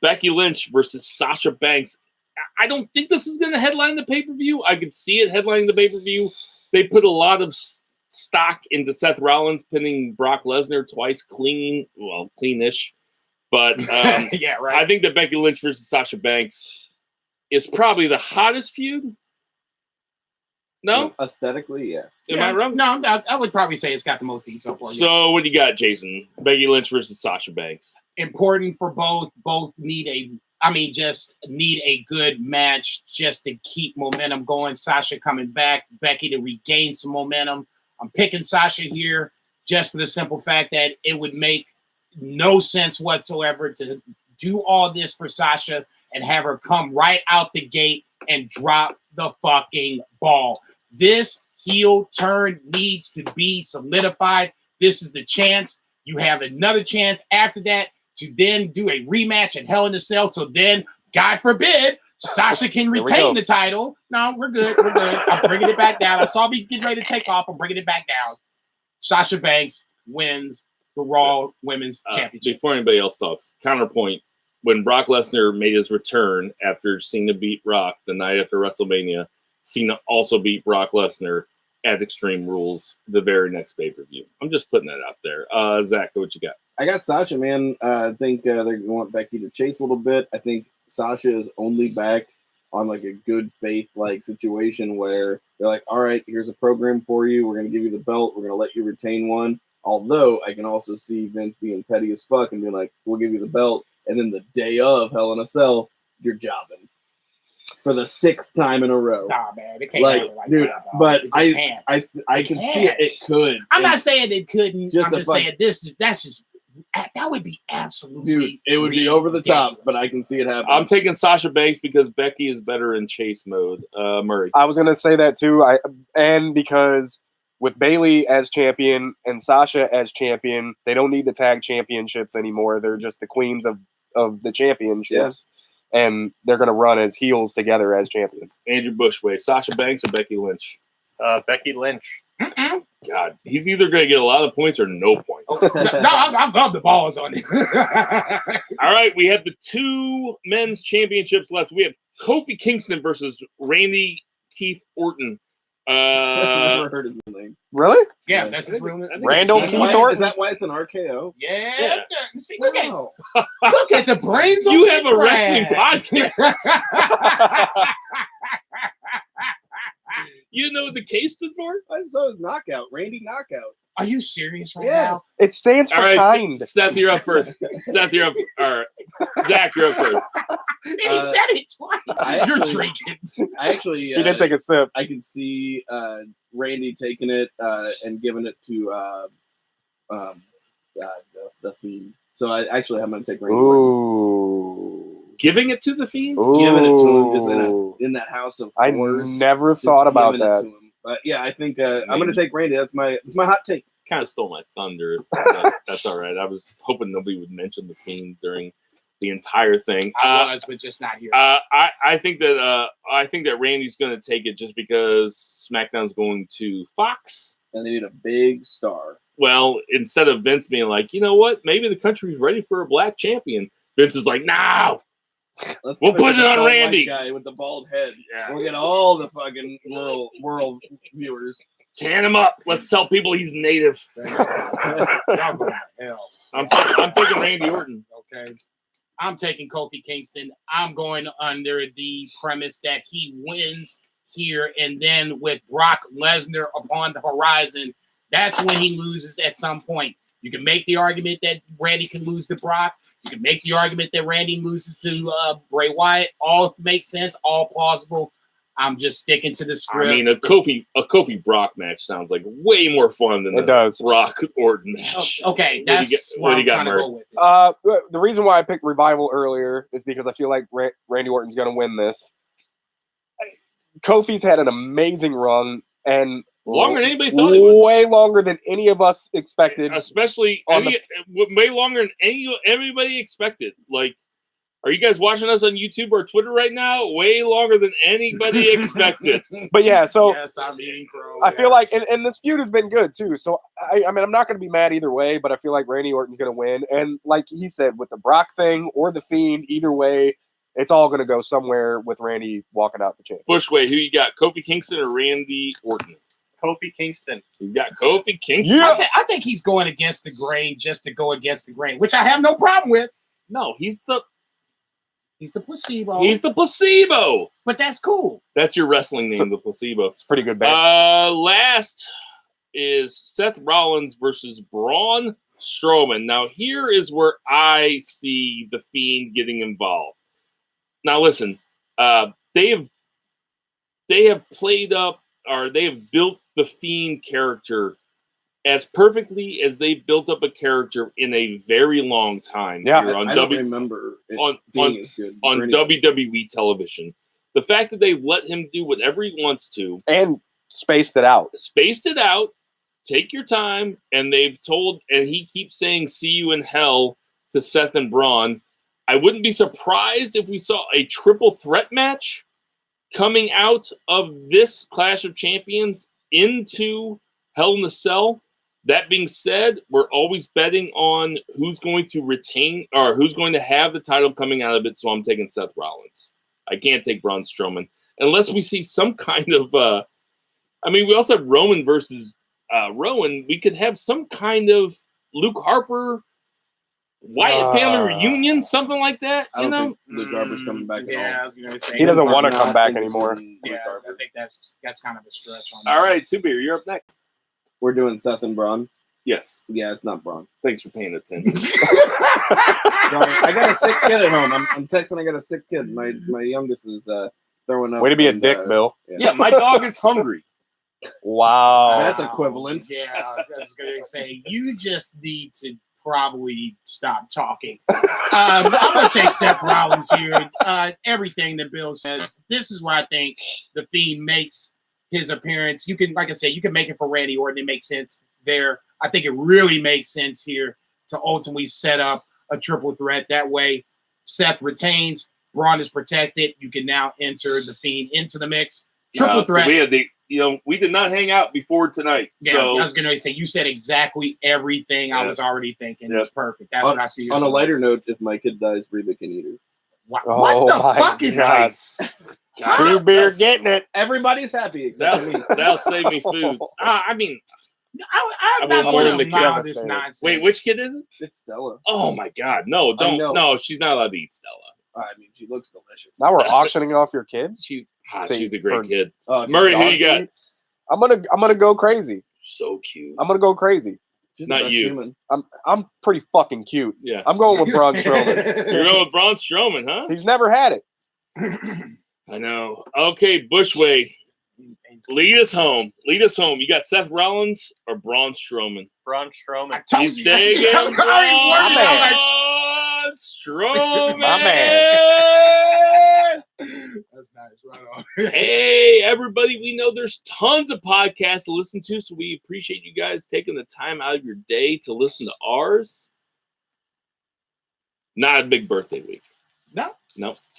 Becky Lynch versus Sasha Banks. I don't think this is going to headline the pay-per-view. I could see it headlining the pay-per-view. They put a lot of stock into Seth Rollins pinning Brock Lesnar twice cleanish. But yeah, right. I think that Becky Lynch versus Sasha Banks is probably the hottest feud. No? Aesthetically, yeah. Am I wrong? No, I would probably say it's got the most heat so far. So what do you got, Jason? Becky Lynch versus Sasha Banks. Important for both. Both need a good match just to keep momentum going. Sasha coming back, Becky to regain some momentum. I'm picking Sasha here just for the simple fact that it would make no sense whatsoever to do all this for Sasha and have her come right out the gate and drop the fucking ball. This heel turn needs to be solidified. This is the chance. You have another chance after that to then do a rematch at Hell in a Cell. So then, God forbid, Sasha can retain the title. No, we're good. We're good. I'm bringing it back down. I saw me getting ready to take off. I'm bringing it back down. Sasha Banks wins the Raw Women's Championship. Before anybody else talks, counterpoint. When Brock Lesnar made his return after Cena beat Rock the night after WrestleMania, Cena also beat Brock Lesnar at Extreme Rules the very next pay-per-view. I'm just putting that out there. Zach, what you got? I got Sasha, man. I think they want Becky to chase a little bit. I think Sasha is only back on like a good faith like situation where they're like, all right, here's a program for you. We're going to give you the belt. We're going to let you retain one. Although I can also see Vince being petty as fuck and being like, we'll give you the belt. And then the day of Hell in a Cell, you're jobbing for the 6th time in a row. Nah, man, it can't happen like dude, that, but I can see it. It could. I'm not saying it couldn't. I'm just saying that would be absolutely. Dude, it would be over the top, but I can see it happen. I'm taking Sasha Banks because Becky is better in chase mode. Murray. I was gonna say that too. And because with Bayley as champion and Sasha as champion, they don't need the tag championships anymore. They're just the queens of the championships. Yeah. And they're going to run as heels together as champions. Andrew Bushway, Sasha Banks or Becky Lynch? Becky Lynch. God, he's either going to get a lot of points or no points. No, I love the balls on it. All right, we have the 2 men's championships left. We have Kofi Kingston versus Randy Keith Orton. I've never heard his name. Really? Yeah, that's his real name. Randall Keith Orton? Is that why it's an RKO? Yeah. See, look at the brains on you have a wrestling podcast. You know what the case stood for? I saw his knockout, Randy Knockout. Are you serious right Yeah. now? It stands for All right, kind. Seth, you're up first. Seth, you're up. All right, Zach, you're up first. And he said it twice. You're drinking. I actually He did take a sip. I can see Randy taking it and giving it to the Fiend. So I'm going to take Randy Orton. Ooh. Giving it to the Fiend? Giving it to him just in that house of I horrors. never Just thought about giving it that. to him. But yeah, I think I'm going to take Randy. That's my hot take. Kind of stole my thunder. But that's all right. I was hoping nobody would mention the Fiend during the entire thing. I was, but just not here. I think that Randy's going to take it just because SmackDown's going to Fox. And they need a big star. Well, instead of Vince being like, you know what, maybe the country's ready for a black champion, Vince is like, no, we'll put it on Randy. Guy with the bald head. Yeah. We'll get all the fucking world viewers. Tan him up. Let's tell people he's native. Y'all go to hell. I'm taking Randy Orton. Okay. I'm taking Kofi Kingston. I'm going under the premise that he wins here, and then with Brock Lesnar upon the horizon, that's when he loses at some point. You can make the argument that Randy can lose to Brock. You can make the argument that Randy loses to Bray Wyatt. All makes sense, all plausible. I'm just sticking to the script. I mean, a Kofi Brock match sounds like way more fun than the Brock Orton match. Okay, that's what I'm trying to go with. The reason why I picked Revival earlier is because I feel like Randy Orton's going to win this. Kofi's had an amazing run, and longer than anybody thought he would. Way longer than any of us expected. Especially way longer than everybody expected. Like, are you guys watching us on YouTube or Twitter right now? Way longer than anybody expected. But yeah, so yes, I'm eating crow. I feel like, and this feud has been good too. So I mean, I'm not going to be mad either way, but I feel like Randy Orton's going to win. And like he said, with the Brock thing or the Fiend, either way, it's all going to go somewhere with Randy walking out the champion. Bushway, who you got, Kofi Kingston or Randy Orton? Kofi Kingston. You got Kofi Kingston? Yeah. I think he's going against the grain just to go against the grain, which I have no problem with. No, he's the placebo. He's the placebo. But that's cool. That's your wrestling name, the placebo. It's a pretty good band. Last is Seth Rollins versus Braun Strowman. Now, here is where I see the Fiend getting involved. Now, listen, they have played up, or they have built the Fiend character as perfectly as they built up a character in a very long time. Yeah, here on I don't remember it being as good on WWE television. The fact that they let him do whatever he wants to and spaced it out. Take your time, and he keeps saying "see you in hell" to Seth and Braun. I wouldn't be surprised if we saw a triple threat match coming out of this Clash of Champions into Hell in a Cell. That being said, we're always betting on who's going to retain or who's going to have the title coming out of it, so I'm taking Seth Rollins. I can't take Braun Strowman unless we see some kind of we also have Roman versus Rowan. We could have some kind of Luke Harper Wyatt family reunion, something like that. I don't think Luke Harper's coming back at all. I was going to say he doesn't want to come back anymore. Yeah, I think that's kind of a stretch on that. All right, Two Beer, you're up next. We're doing Seth and Braun. Yes. Yeah, it's not Braun. Thanks for paying attention. Sorry, I got a sick kid at home. I'm texting. I got a sick kid. My youngest is throwing up. Way to be a dick, Bill. Yeah, my dog is hungry. Wow. That's equivalent. Yeah, I was going to say, you just need to probably stop talking. I'm going to take Seth Rollins here. Everything that Bill says, this is where I think the Fiend makes his appearance. You can, like I said, you can make it for Randy Orton. It makes sense there. I think it really makes sense here to ultimately set up a triple threat. That way, Seth retains, Braun is protected. You can now enter the Fiend into the mix. Triple threat. So we had we did not hang out before tonight. Yeah, so. I was going to say, you said exactly everything I was already thinking. Yeah. It was perfect. That's what I see. On a lighter note, if my kid dies, Reba can eat her. What the fuck is nice. that? Two Beer getting it. Everybody's happy except me. That'll save me food. I'm not more going than to allow the this same. nonsense. Wait, which kid is it? It's Stella. Oh my God, no! Don't. No, she's not allowed to eat Stella. I mean, she looks delicious. Now we're auctioning off your kids. She's a great kid. Oh, Murray, who you got? I'm gonna go crazy. So cute. I'm gonna go crazy. She's Not the best you. human. I'm pretty fucking cute. Yeah. I'm going with Braun Strowman. You're going with Braun Strowman, huh? He's never had it. I know. Okay, Bushway. Lead us home. You got Seth Rollins or Braun Strowman? Braun Strowman. He's taking Braun Strowman. My man. That's nice. Right on. Hey, everybody. We know there's tons of podcasts to listen to, so we appreciate you guys taking the time out of your day to listen to ours. Not a big birthday week. Nope,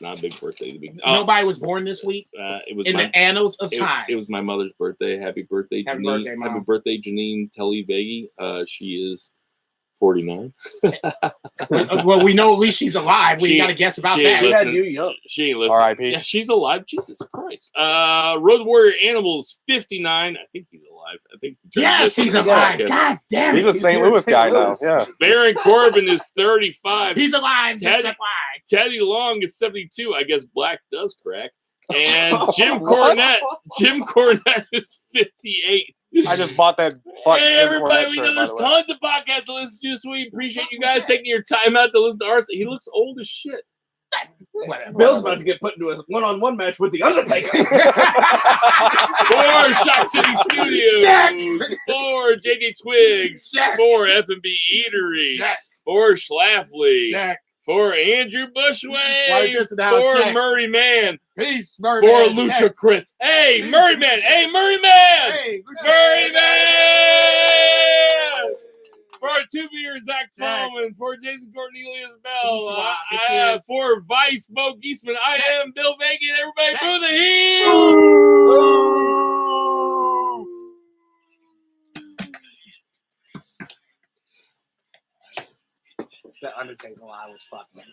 not a big birthday week. Nobody was born this week It was in the annals of time. It was my mother's birthday. Happy birthday, Happy Janine. birthday, Mom. Happy birthday, Janine Telly-Vegi. She is 49. Well, we know at least she's alive. We got to guess about she that. ain't She had listen. you young. She ain't listening. R.I.P. Yeah, she's alive. Jesus Christ. Road Warrior Animals 59. I think he's alive. I think. Yes, he's alive. God damn it. He's a St. here in Louis St. guy Louis. now. Yeah. Baron Corbin is 35. He's alive. Just Teddy- like why. Teddy Long is 72. I guess black does crack. And Jim What? Cornette is 58. I just bought that fucking Hey, Jim everybody, Cornette we shirt, know by there's the way. tons of podcasts to listen to, so we appreciate you guys taking your time out to listen to ours. He looks old as shit. Whatever. Bill's about to get put into a one-on-one match with the Undertaker. For Shock City Studios. Shaq. For JJ Twigs. Shaq. For F&B Eatery. Shaq. For Schlafly. Shaq. For Andrew Bushway. Right, this is the house, For Shaq. Murray Man. Peace, Murray. For man. Lucha Shaq. Chris. Hey, Murray Man. Hey, Murray Man. Hey, Lucha Murray Man. Man. For our two beer, Zach Jack. Bowman. For Jason Cornelius Bell. Konnichiwa, bitches. For Vice Bo Geisman. I Jack. am Bill Bacon. Everybody, Jack. boo the heel. The Undertaker line was fucking.